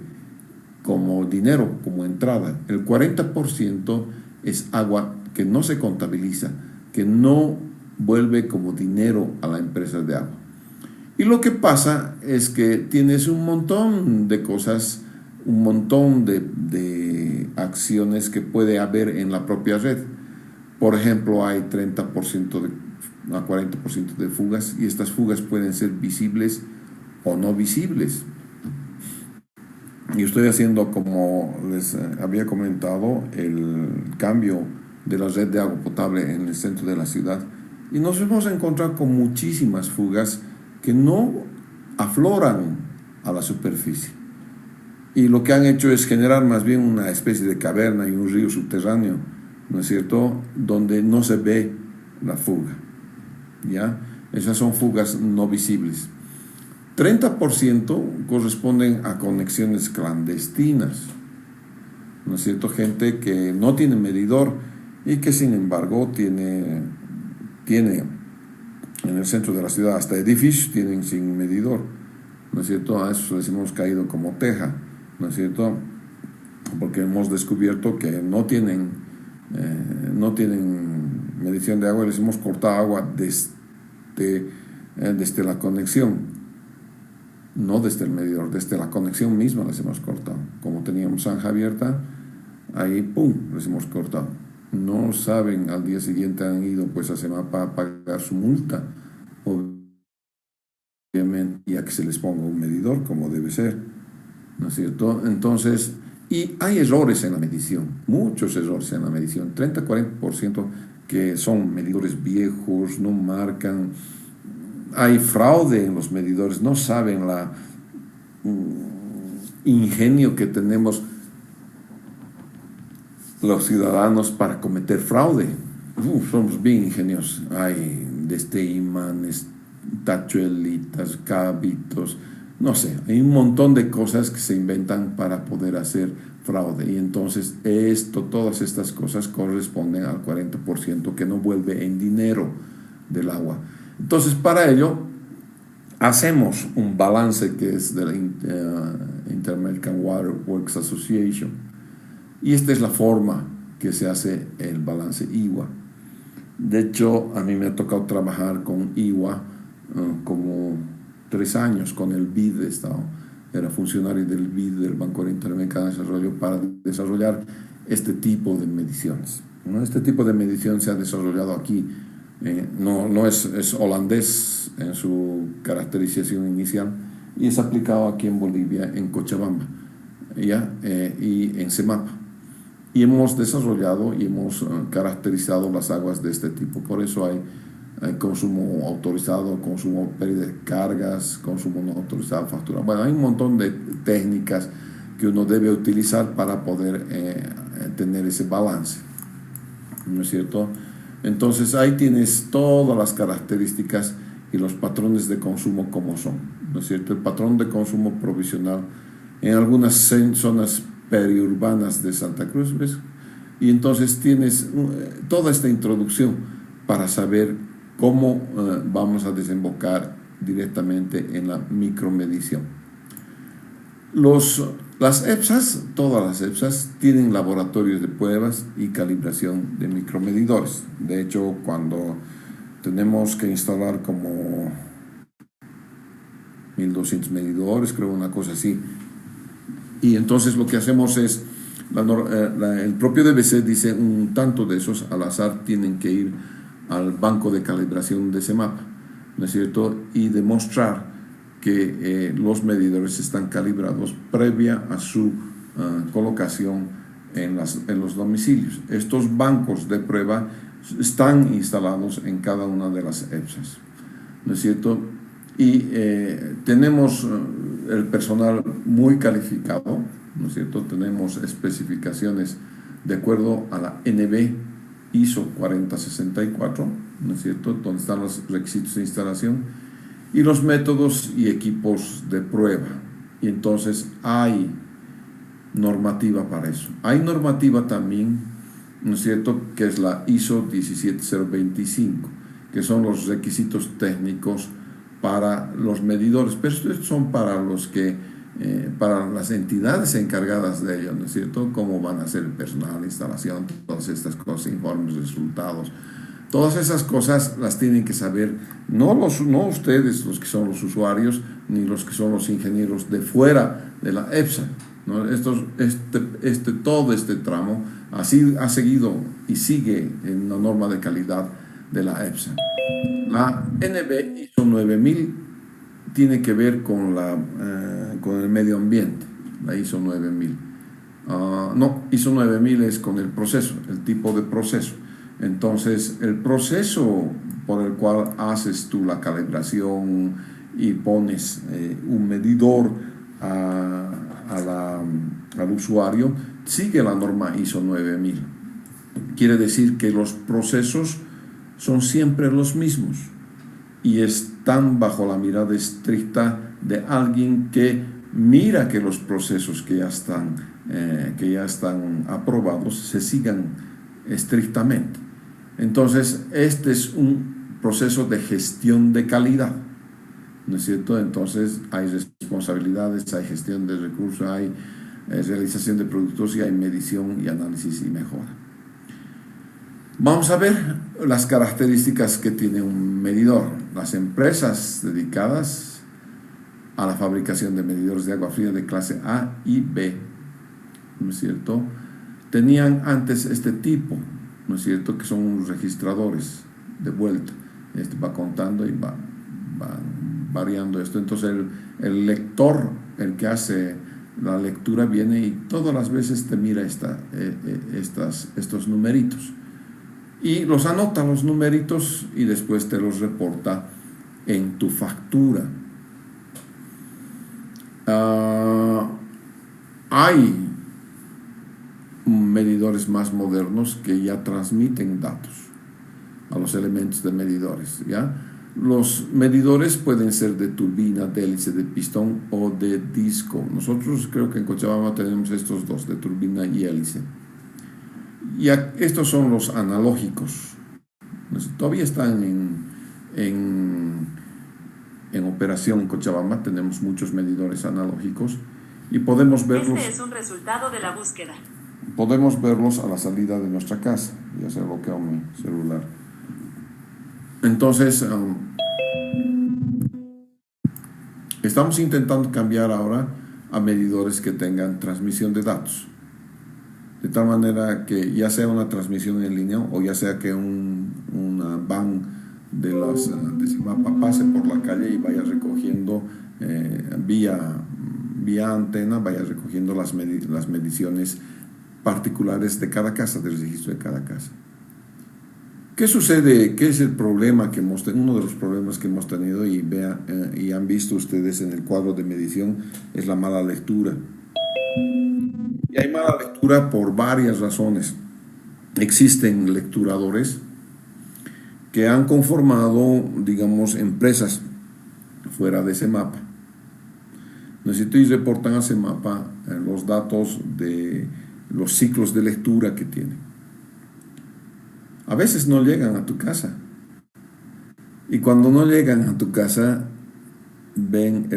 C: como dinero, como entrada. El 40% es agua que no se contabiliza, que no vuelve como dinero a la empresa de agua. Y lo que pasa es que tienes un montón de cosas, un montón de acciones que puede haber en la propia red. Por ejemplo, hay 30% a 40% de fugas, y estas fugas pueden ser visibles o no visibles. Y estoy haciendo, como les había comentado, el cambio de la red de agua potable en el centro de la ciudad, y nos hemos encontrado con muchísimas fugas que no afloran a la superficie. Y lo que han hecho es generar más bien una especie de caverna y un río subterráneo, ¿no es cierto?, donde no se ve la fuga. ¿Ya? Esas son fugas no visibles. 30% corresponden a conexiones clandestinas, ¿no es cierto? Gente que no tiene medidor y que sin embargo tiene en el centro de la ciudad, hasta edificios tienen sin medidor, ¿no es cierto? A eso les hemos caído como teja, ¿no es cierto? Porque hemos descubierto que no tienen medición de agua, les hemos cortado agua desde la conexión, no desde el medidor, desde la conexión misma les hemos cortado. Como teníamos zanja abierta, ahí ¡pum!, les hemos cortado. No saben, al día siguiente han ido pues a CEMAPA a pagar su multa, obviamente, ya que se les ponga un medidor como debe ser, ¿no es cierto? Entonces, y hay errores en la medición, muchos errores en la medición, 30-40% que son medidores viejos, no marcan, hay fraude en los medidores, no saben la ingenio que tenemos los ciudadanos para cometer fraude. Somos bien ingeniosos. Hay desde imanes, tachuelitas, cabitos, no sé, hay un montón de cosas que se inventan para poder hacer fraude. Y entonces todas estas cosas corresponden al 40% que no vuelve en dinero del agua. Entonces, para ello hacemos un balance que es de la Inter-American Water Works Association. Y esta es la forma que se hace el balance IWA. De hecho, a mí me ha tocado trabajar con IWA como 3 años, con el BID. Era funcionario del BID, del Banco Interamericano de Desarrollo, para desarrollar este tipo de mediciones, ¿no? Este tipo de medición se ha desarrollado aquí. No es holandés en su caracterización inicial, y es aplicado aquí en Bolivia, en Cochabamba, ¿ya? Y en CEMAPA. Y hemos desarrollado y hemos caracterizado las aguas de este tipo. Por eso hay consumo autorizado, consumo pérdida de cargas, consumo no autorizado, factura. Bueno, hay un montón de técnicas que uno debe utilizar para poder tener ese balance, ¿no es cierto? Entonces ahí tienes todas las características y los patrones de consumo como son, ¿no es cierto? El patrón de consumo provisional en algunas zonas periurbanas de Santa Cruz, ¿ves? Y entonces tienes toda esta introducción para saber cómo vamos a desembocar directamente en la micromedición. Las EPSAs, todas las EPSAs, tienen laboratorios de pruebas y calibración de micromedidores. De hecho, cuando tenemos que instalar como 1200 medidores, creo, una cosa así, y entonces lo que hacemos es, el propio DBC dice un tanto de esos al azar tienen que ir al banco de calibración de ese mapa, ¿no es cierto? Y demostrar que los medidores están calibrados previa a su colocación en los domicilios. Estos bancos de prueba están instalados en cada una de las EPSAs, ¿no es cierto? Y tenemos el personal muy calificado, ¿no es cierto? Tenemos especificaciones de acuerdo a la NB ISO 4064, ¿no es cierto?, donde están los requisitos de instalación y los métodos y equipos de prueba. Y entonces hay normativa para eso. Hay normativa también, ¿no es cierto?, que es la ISO 17025, que son los requisitos técnicos para los medidores, pero estos son para los que para las entidades encargadas de ello, ¿no es cierto? Cómo van a ser el personal, instalación, todas estas cosas, informes, resultados. Todas esas cosas las tienen que saber no ustedes, los que son los usuarios, ni los que son los ingenieros de fuera de la EPSA, ¿no? Todo este tramo así ha seguido y sigue en la norma de calidad de la EPSA. La NB ISO 9000 tiene que ver con el medio ambiente, la ISO 9000. ISO 9000 es con el proceso, el tipo de proceso. Entonces, el proceso por el cual haces tú la calibración y pones un medidor al usuario, sigue la norma ISO 9000. Quiere decir que los procesos son siempre los mismos y están bajo la mirada estricta de alguien que mira que los procesos que ya están aprobados se sigan estrictamente. Entonces, este es un proceso de gestión de calidad, ¿no es cierto? Entonces, hay responsabilidades, hay gestión de recursos, hay realización de productos y hay medición y análisis y mejora. Vamos a ver las características que tiene un medidor. Las empresas dedicadas a la fabricación de medidores de agua fría de clase A y B, ¿no es cierto?, tenían antes este tipo, ¿no es cierto?, que son unos registradores de vuelta. Este va contando y va variando esto. Entonces el lector, el que hace la lectura, viene y todas las veces te mira estos numeritos. Y los anota los numeritos y después te los reporta en tu factura. Hay medidores más modernos que ya transmiten datos a los elementos de medidores, ¿ya? Los medidores pueden ser de turbina, de hélice, de pistón o de disco. Nosotros creo que en Cochabamba tenemos estos dos, de turbina y hélice. Y estos son los analógicos. Todavía están en operación en Cochabamba. Tenemos muchos medidores analógicos y podemos verlos.
G: Este es un resultado de la búsqueda.
C: Podemos verlos a la salida de nuestra casa. Ya se bloqueó mi celular. Entonces, estamos intentando cambiar ahora a medidores que tengan transmisión de datos. De tal manera que ya sea una transmisión en línea o ya sea que una van de ese mapa pase por la calle y vaya recogiendo vía antena, vaya recogiendo las mediciones particulares de cada casa, del registro de cada casa. ¿Qué sucede? ¿Qué es el problema que hemos tenido? Uno de los problemas que hemos tenido y han visto ustedes en el cuadro de medición es la mala lectura. Y hay mala lectura por varias razones. Existen lecturadores que han conformado, digamos, empresas fuera de CEMAPA. ¿No es cierto? Y reportan a CEMAPA los datos de los ciclos de lectura que tienen. A veces no llegan a tu casa. Y cuando no llegan a tu casa, ven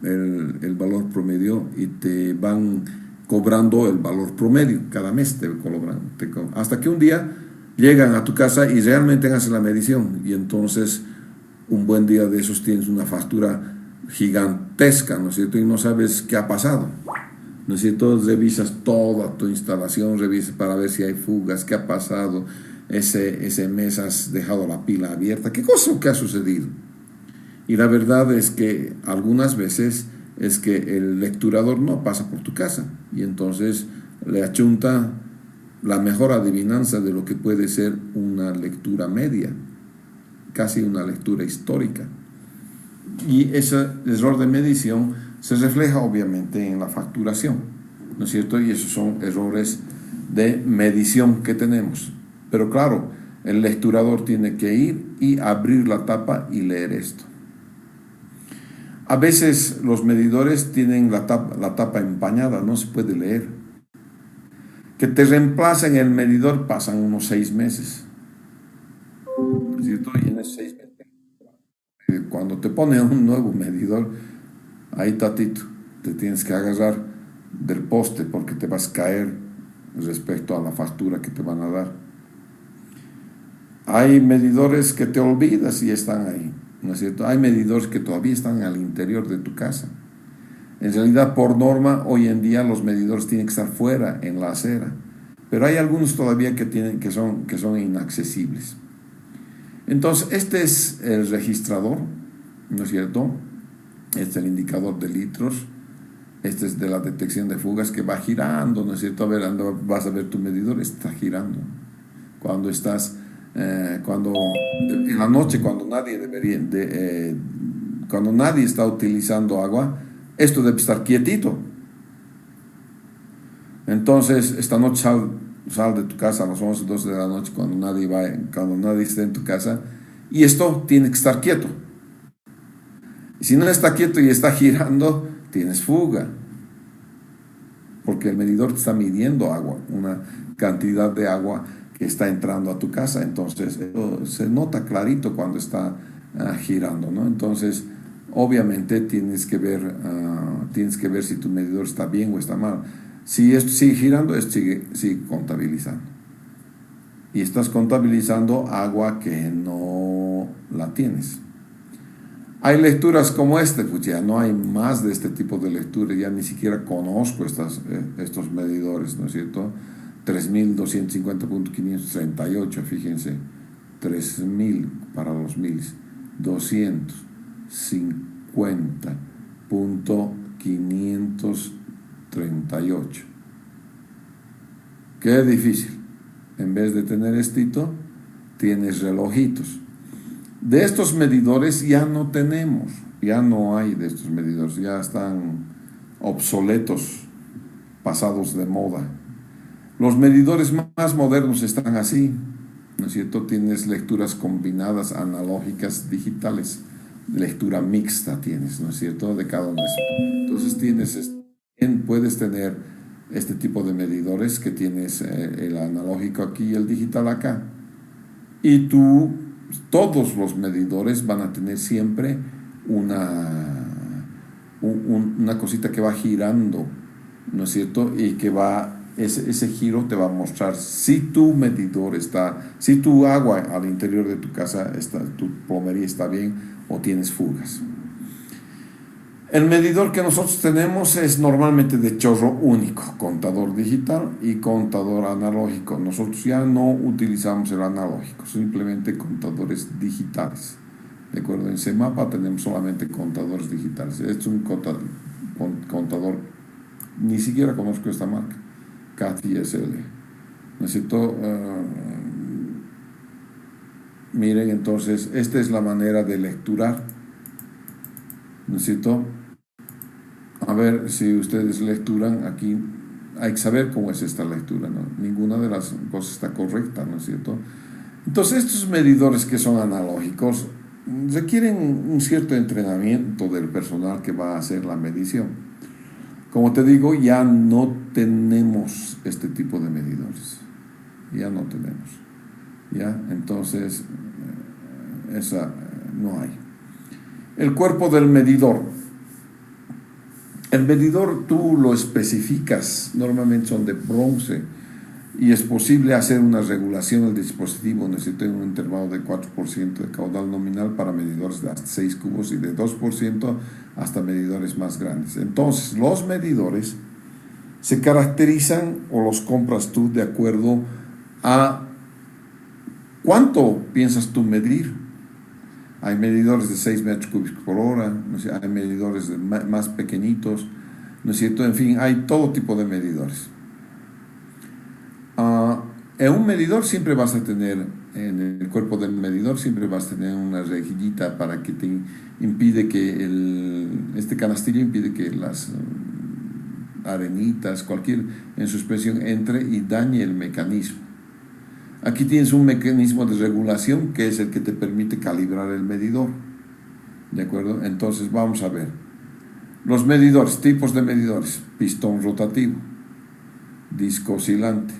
C: el valor promedio y te van cobrando el valor promedio. Cada mes te cobran. Hasta que un día llegan a tu casa y realmente hacen la medición. Y entonces, un buen día de esos tienes una factura gigantesca, ¿no es cierto? Y no sabes qué ha pasado. ¿No es cierto? Revisas toda tu instalación, revisas para ver si hay fugas, qué ha pasado. Ese mes has dejado la pila abierta. ¿Qué cosa que ha sucedido? Y la verdad es que algunas veces es que el lecturador no pasa por tu casa y entonces le achunta la mejor adivinanza de lo que puede ser una lectura media, casi una lectura histórica. Y ese error de medición se refleja obviamente en la facturación, ¿no es cierto? Y esos son errores de medición que tenemos. Pero claro, el lecturador tiene que ir y abrir la tapa y leer esto. A veces los medidores tienen la tapa empañada, no se puede leer. Que te reemplacen el medidor pasan unos 6 meses. ¿Es cierto? Y en esos 6 meses, cuando te ponen un nuevo medidor, ahí tatito, te tienes que agarrar del poste porque te vas a caer respecto a la factura que te van a dar. Hay medidores que te olvidas y están ahí, ¿no es cierto? Hay medidores que todavía están al interior de tu casa. En realidad, por norma, hoy en día los medidores tienen que estar fuera, en la acera. Pero hay algunos todavía que son inaccesibles. Entonces, este es el registrador, ¿no es cierto? Este es el indicador de litros. Este es de la detección de fugas que va girando, ¿no es cierto? A ver, vas a ver tu medidor, está girando. Cuando estás... cuando en la noche cuando nadie está utilizando agua, esto debe estar quietito. Entonces esta noche sal de tu casa a las 11, 12 de la noche cuando nadie esté en tu casa, y esto tiene que estar quieto. Y si no está quieto y está girando, tienes fuga, porque el medidor te está midiendo agua, una cantidad de agua que está entrando a tu casa. Entonces se nota clarito cuando está girando, ¿no? Entonces obviamente tienes que ver si tu medidor está bien o está mal. Si esto sigue girando, esto sigue contabilizando, y estás contabilizando agua que no la tienes. Hay lecturas como pues ya no hay más de este tipo de lecturas, ya ni siquiera conozco estos medidores, ¿no es cierto? 3250.538, fíjense, 3000 para los miles, 250.538. Qué difícil. En vez de tener estito, tienes relojitos. De estos medidores ya no tenemos, ya no hay de estos medidores, ya están obsoletos, pasados de moda. Los medidores más modernos están así, ¿no es cierto? Tienes lecturas combinadas, analógicas, digitales, lectura mixta tienes, ¿no es cierto? De cada uno de esos. Entonces puedes tener este tipo de medidores que tienes el analógico aquí y el digital acá. Y todos los medidores van a tener siempre una cosita que va girando, ¿no es cierto? Y que ese giro te va a mostrar si tu si tu agua al interior de tu casa tu plomería está bien o tienes fugas. El medidor que nosotros tenemos es normalmente de chorro único, contador digital y contador analógico. Nosotros ya no utilizamos el analógico, simplemente contadores digitales. De acuerdo, en CEMAPA tenemos solamente contadores digitales. Este es un contador, ni siquiera conozco esta marca, CAT-ISL. Necesito Miren, entonces, esta es la manera de lecturar, ¿no es cierto? A ver si ustedes lecturan aquí, hay que saber cómo es esta lectura, ¿no? Ninguna de las cosas está correcta, ¿no es cierto? Entonces, estos medidores que son analógicos requieren un cierto entrenamiento del personal que va a hacer la medición. Como te digo, ya no tenemos este tipo de medidores, ya no tenemos, ¿ya? Entonces, esa no hay. El cuerpo del medidor. El medidor tú lo especificas, normalmente son de bronce, y es posible hacer una regulación del dispositivo. Necesita un intervalo de 4% de caudal nominal para medidores de hasta 6 cubos y de 2% hasta medidores más grandes. Entonces, los medidores se caracterizan o los compras tú de acuerdo a cuánto piensas tú medir. Hay medidores de 6 metros cúbicos por hora, ¿no es cierto? Hay medidores más pequeñitos, ¿no es cierto? En fin, hay todo tipo de medidores. En un medidor siempre vas a tener, en el cuerpo del medidor siempre vas a tener una rejillita para que te impide que este canastillo impide que las arenitas, cualquier en suspensión entre y dañe el mecanismo. Aquí tienes un mecanismo de regulación que es el que te permite calibrar el medidor. ¿De acuerdo? Entonces vamos a ver. Los medidores, tipos de medidores: pistón rotativo, disco oscilante,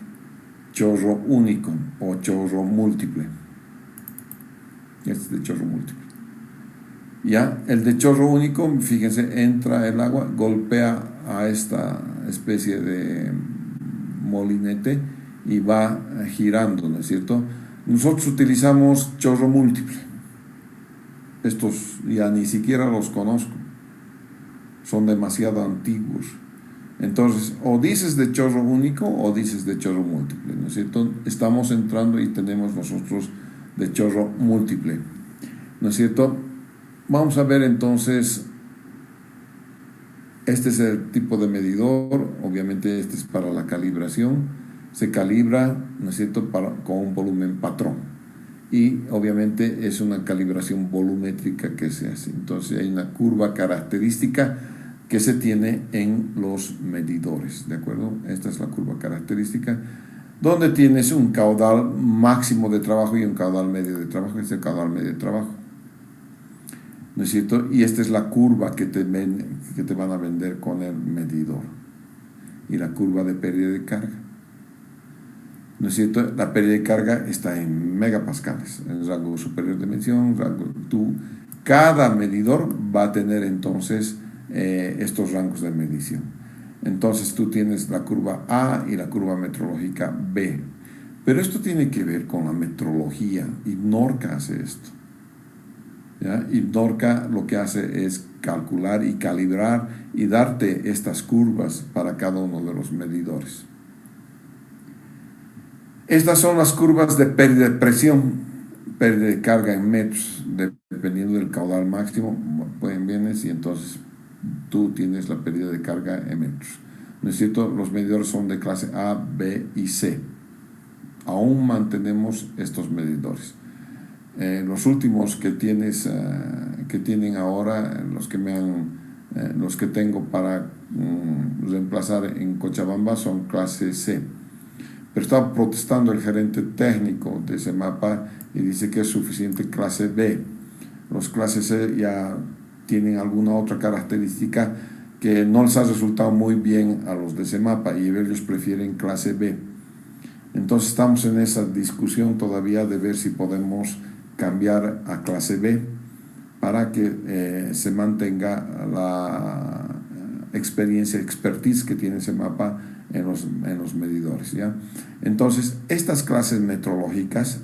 C: chorro único o chorro múltiple. Este es de chorro múltiple. Ya, el de chorro único, fíjense, entra el agua, golpea a esta especie de molinete y va girando, ¿no es cierto? Nosotros utilizamos chorro múltiple. Estos ya ni siquiera los conozco, son demasiado antiguos. Entonces, o dices de chorro único o dices de chorro múltiple, ¿no es cierto? Estamos entrando y tenemos nosotros de chorro múltiple, ¿no es cierto? Vamos a ver entonces, este es el tipo de medidor, obviamente este es para la calibración, se calibra, ¿no es cierto?, con un volumen patrón, y obviamente es una calibración volumétrica que se hace. Entonces hay una curva característica que se tiene en los medidores, ¿de acuerdo? Esta es la curva característica, donde tienes un caudal máximo de trabajo y un caudal medio de trabajo. Este es el caudal medio de trabajo, ¿no es cierto? Y esta es la curva que te van a vender con el medidor, y la curva de pérdida de carga, ¿no es cierto? La pérdida de carga está en megapascales, en rango superior de medición, cada medidor va a tener entonces estos rangos de medición. Entonces tú tienes la curva A y la curva metrológica B, pero esto tiene que ver con la metrología, y NORCA hace esto, ¿ya? Y NORCA lo que hace es calcular y calibrar y darte estas curvas para cada uno de los medidores. Estas son las curvas de pérdida de presión, pérdida de carga en metros, dependiendo del caudal máximo, pueden vienes y entonces tú tienes la pérdida de carga en metros, ¿no es cierto? Los medidores son de clase A, B y C. Aún mantenemos estos medidores. Los últimos que tienen ahora, los que tengo para reemplazar en Cochabamba son clase C. Pero está protestando el gerente técnico de CEMAPA y dice que es suficiente clase B. Los clases C ya tienen alguna otra característica que no les ha resultado muy bien a los de CEMAPA, y ellos prefieren clase B. Entonces estamos en esa discusión todavía de ver si podemos cambiar a clase B para que se mantenga la expertise que tiene CEMAPA en los medidores, ¿ya? Entonces, estas clases metrológicas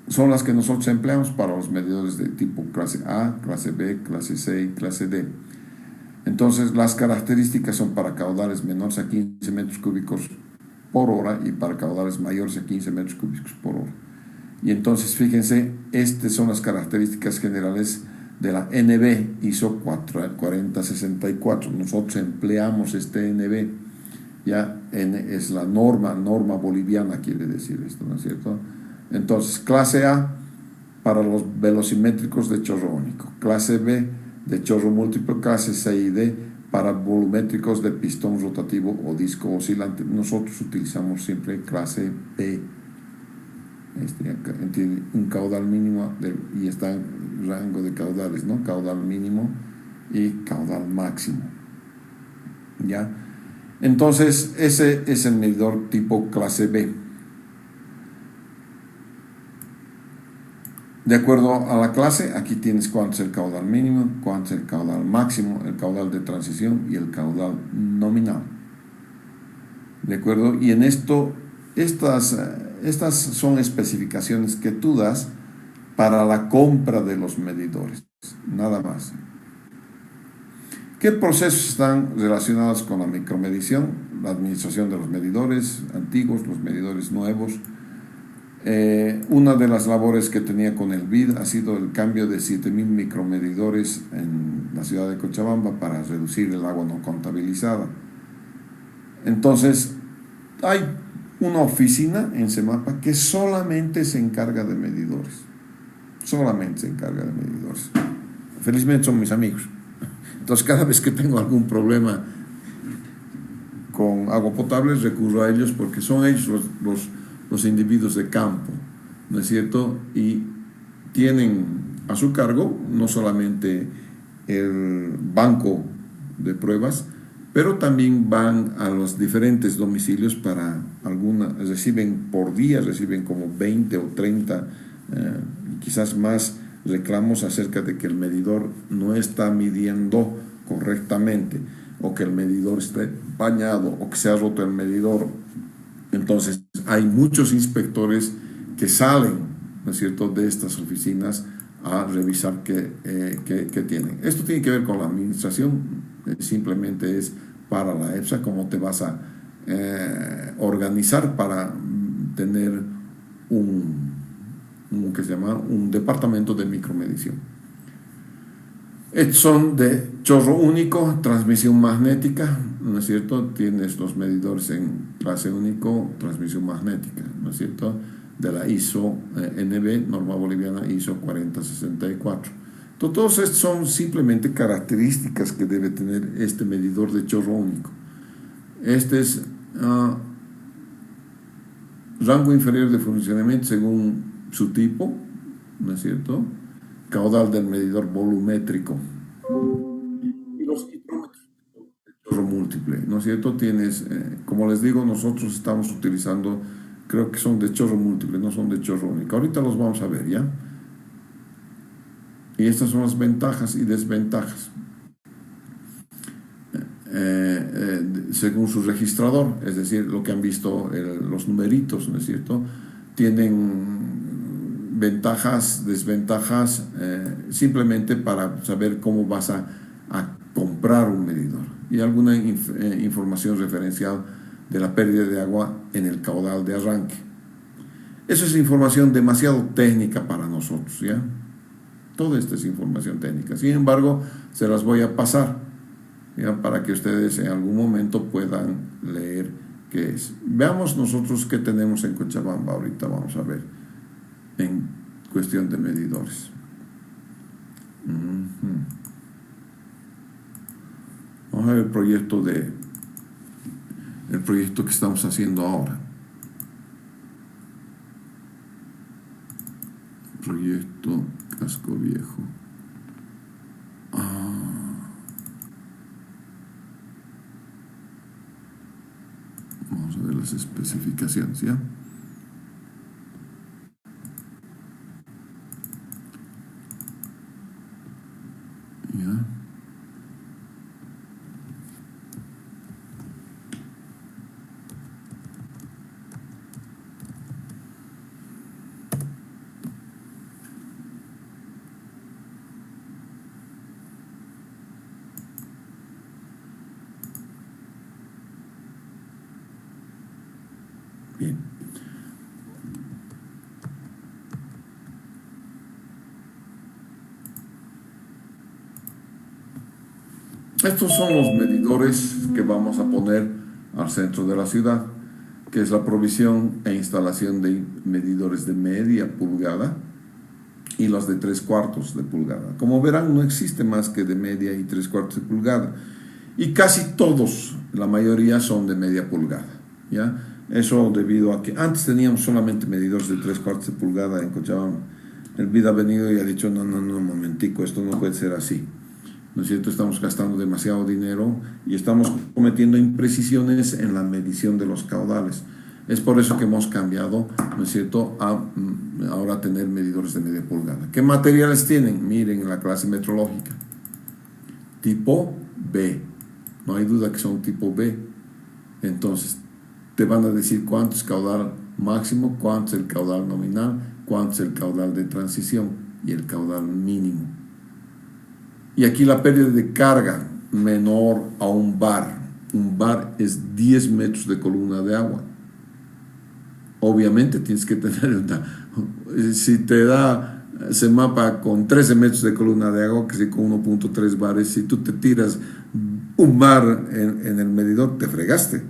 C: son las que nosotros empleamos para los medidores de tipo clase A, clase B, clase C y clase D. Entonces, las características son para caudales menores a 15 metros cúbicos por hora y para caudales mayores a 15 metros cúbicos por hora. Y entonces, fíjense, estas son las características generales de la NB ISO 4064. Nosotros empleamos este NB, ya es la norma boliviana, quiere decir esto, ¿no es cierto? Entonces, clase A para los velocimétricos de chorro único, clase B de chorro múltiple, clase C y D para volumétricos de pistón rotativo o disco oscilante. Nosotros utilizamos siempre clase B. Tiene un caudal mínimo y está en rango de caudales, ¿no? Caudal mínimo y caudal máximo. ¿Ya? Entonces, ese es el medidor tipo clase B. De acuerdo a la clase, aquí tienes cuánto es el caudal mínimo, cuánto es el caudal máximo, el caudal de transición y el caudal nominal. ¿De acuerdo? Y en esto, estas son especificaciones que tú das para la compra de los medidores, nada más. ¿Qué procesos están relacionados con la micromedición? La administración de los medidores antiguos, los medidores nuevos. Una de las labores que tenía con el BID ha sido el cambio de 7.000 micromedidores en la ciudad de Cochabamba para reducir el agua no contabilizada. Entonces, hay una oficina en CEMAPA que solamente se encarga de medidores. Solamente se encarga de medidores. Felizmente son mis amigos. Entonces, cada vez que tengo algún problema con agua potable, recurro a ellos porque son ellos los individuos de campo, ¿no es cierto? Y tienen a su cargo no solamente el banco de pruebas, pero también van a los diferentes domicilios para reciben por día, reciben como 20 o 30, quizás más reclamos acerca de que el medidor no está midiendo correctamente, o que el medidor está bañado, o que se ha roto el medidor. Entonces, hay muchos inspectores que salen, ¿no es cierto?, de estas oficinas a revisar qué tienen. Esto tiene que ver con la administración, simplemente es para la EPSA cómo te vas a organizar para tener un departamento de micromedición. Estos son de chorro único, transmisión magnética, ¿no es cierto? Tienes los medidores en clase único, transmisión magnética, ¿no es cierto? De la ISO NB, norma boliviana ISO 4064. Todos estos son simplemente características que debe tener este medidor de chorro único. Este es rango inferior de funcionamiento según su tipo, ¿no es cierto? Caudal del medidor volumétrico y los hidrómetros de chorro múltiple, ¿no es cierto? Tienes, como les digo, nosotros estamos utilizando, creo que son de chorro múltiple, no son de chorro único. Ahorita los vamos a ver, ¿ya? Y estas son las ventajas y desventajas según su registrador, es decir, lo que han visto los numeritos, ¿no es cierto? Tienen ventajas, desventajas, simplemente para saber cómo vas a comprar un medidor y alguna información referencial de la pérdida de agua en el caudal de arranque. Eso es información demasiado técnica para nosotros, ¿ya? Toda esta es información técnica. Sin embargo, se las voy a pasar, ¿ya? Para que ustedes en algún momento puedan leer qué es. Veamos nosotros qué tenemos en Cochabamba ahorita, vamos a ver, en cuestión de medidores. Vamos a ver el proyecto que estamos haciendo ahora. Proyecto Casco Viejo. Vamos a ver las especificaciones, ¿ya? ¿Ya? Bien. Estos son los medidores que vamos a poner al centro de la ciudad. que es la provisión e instalación de medidores de media pulgada y los de 3/4 de pulgada. Como verán, no existe más que de media y 3/4 de pulgada. Y casi todos, la mayoría, son de media pulgada, ¿ya? Eso debido a que antes teníamos solamente medidores de 3/4 de pulgada en Cochabamba. El BID ha venido y ha dicho, no, un momentico, esto no puede ser así. ¿No es cierto? Estamos gastando demasiado dinero y estamos cometiendo imprecisiones en la medición de los caudales. Es por eso que hemos cambiado, ¿no es cierto?, a ahora tener medidores de media pulgada. ¿Qué materiales tienen? Miren en la clase metrológica. Tipo B. No hay duda que son tipo B. Entonces, te van a decir cuánto es caudal máximo, cuánto es el caudal nominal, cuánto es el caudal de transición y el caudal mínimo. Y aquí la pérdida de carga menor a un bar. Un bar es 10 metros de columna de agua. Obviamente tienes que tener si te da CEMAPA con 13 metros de columna de agua, que sí, con 1.3 bares, si tú te tiras un bar en el medidor, te fregaste.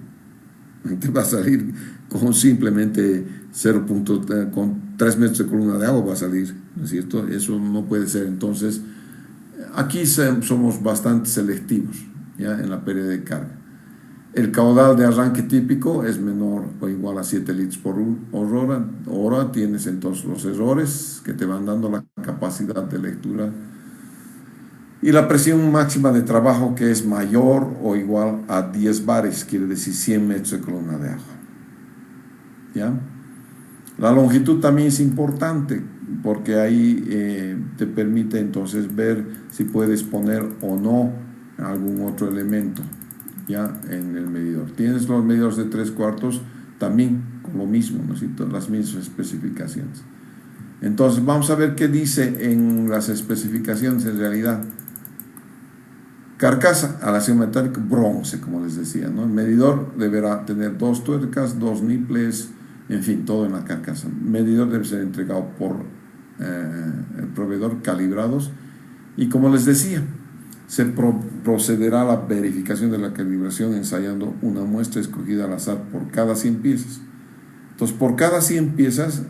C: Te va a salir con simplemente con 3 metros de columna de agua va a salir, ¿no es cierto? Eso no puede ser. Entonces, aquí somos bastante selectivos, ¿ya?, en la pérdida de carga. El caudal de arranque típico es menor o igual a 7 litros por hora. Tienes entonces los errores que te van dando la capacidad de lectura. Y la presión máxima de trabajo, que es mayor o igual a 10 bares, quiere decir 100 metros de columna de agua. ¿Ya? La longitud también es importante, porque ahí te permite entonces ver si puedes poner o no algún otro elemento, ya, en el medidor. Tienes los medidores de 3/4 también con lo mismo, ¿no es cierto?, las mismas especificaciones. Entonces vamos a ver qué dice en las especificaciones en realidad. Carcasa, aleación metálica, bronce, como les decía, ¿no? El medidor deberá tener 2 tuercas, 2 niples, en fin, todo en la carcasa. El medidor debe ser entregado por el proveedor, calibrados, y como les decía, se procederá a la verificación de la calibración ensayando una muestra escogida al azar por cada 100 piezas. Entonces, por cada 100 piezas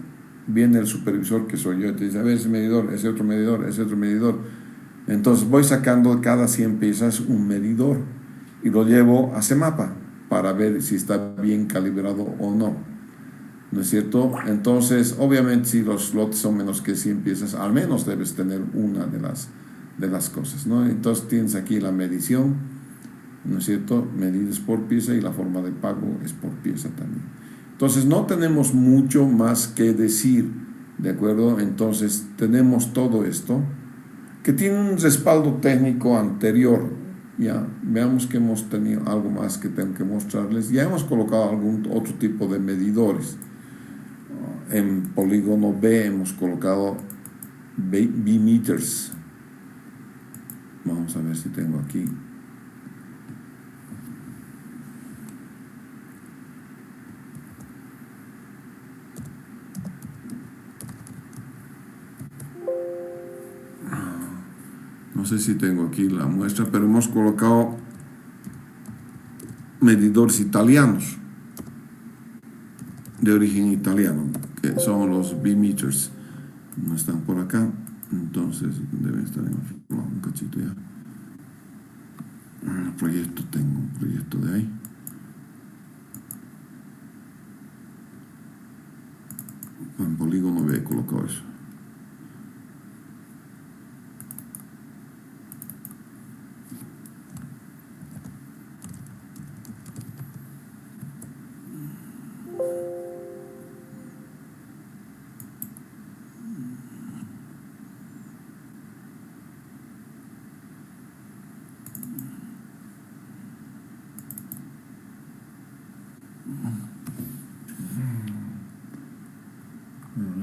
C: viene el supervisor, que soy yo, y te dice, a ver, ese medidor, ese otro medidor, ese otro medidor. Entonces voy sacando de cada 100 piezas un medidor y lo llevo a CEMAPA para ver si está bien calibrado o no. ¿No es cierto? Entonces, obviamente, si los lotes son menos que 100 piezas, al menos debes tener una de las cosas, ¿no? Entonces tienes aquí la medición, ¿no es cierto?, medidas por pieza, y la forma de pago es por pieza también. Entonces no tenemos mucho más que decir, ¿de acuerdo? Entonces tenemos todo esto que tiene un respaldo técnico anterior. Ya veamos que hemos tenido algo más que tengo que mostrarles. Ya hemos colocado algún otro tipo de medidores. En polígono B hemos colocado B-meters. Vamos a ver si tengo aquí. No sé si tengo aquí la muestra, pero hemos colocado medidores italianos, de origen italiano, que son los B-meters. No están por acá, entonces deben estar en un cachito ya. Tengo un proyecto de ahí. En polígono B he colocado eso.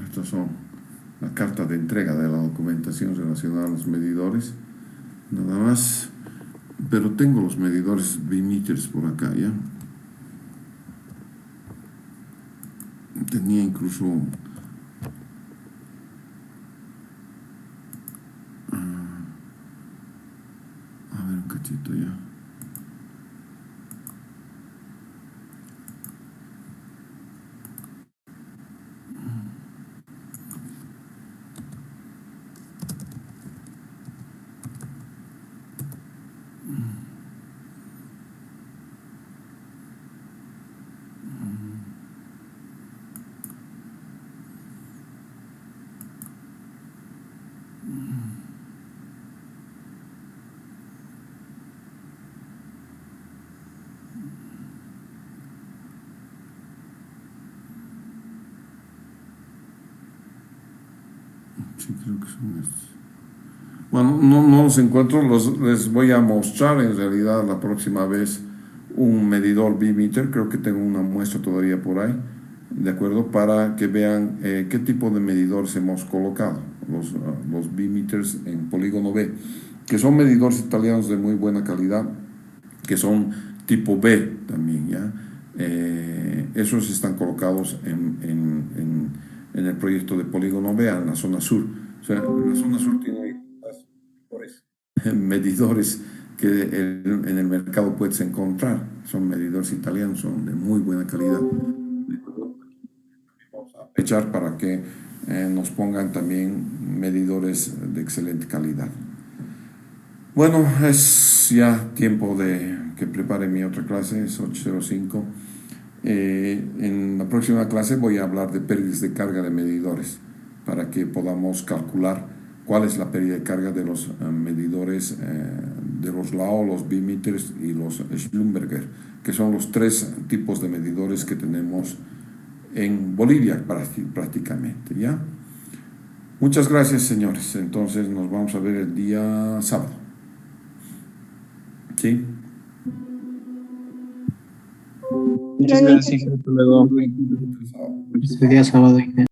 C: Estas son la carta de entrega de la documentación relacionada a los medidores, nada más, pero tengo los medidores B-meters por acá ya. Tenía incluso a ver un cachito ya. Sí, creo que son estos. Bueno, no los encuentro, les voy a mostrar en realidad la próxima vez un medidor bimeter, creo que tengo una muestra todavía por ahí, ¿de acuerdo? Para que vean qué tipo de medidores hemos colocado, los bimeters en polígono B, que son medidores italianos de muy buena calidad, que son tipo B también, ¿ya? Esos están colocados en el proyecto de polígono B, en la zona sur. O sea, la zona sur tiene medidores que en el mercado puedes encontrar. Son medidores italianos, son de muy buena calidad. Vamos a echar para que nos pongan también medidores de excelente calidad. Bueno, es ya tiempo de que prepare mi otra clase, es 8:05. En la próxima clase voy a hablar de pérdidas de carga de medidores para que podamos calcular cuál es la pérdida de carga de los medidores de los LAO, los bimeters y los Schlumberger, que son los 3 tipos de medidores que tenemos en Bolivia prácticamente, ¿ya? Muchas gracias, señores. Entonces nos vamos a ver el día sábado. ¿Sí?
F: Muchas gracias. Hasta luego. Feliz día sábado.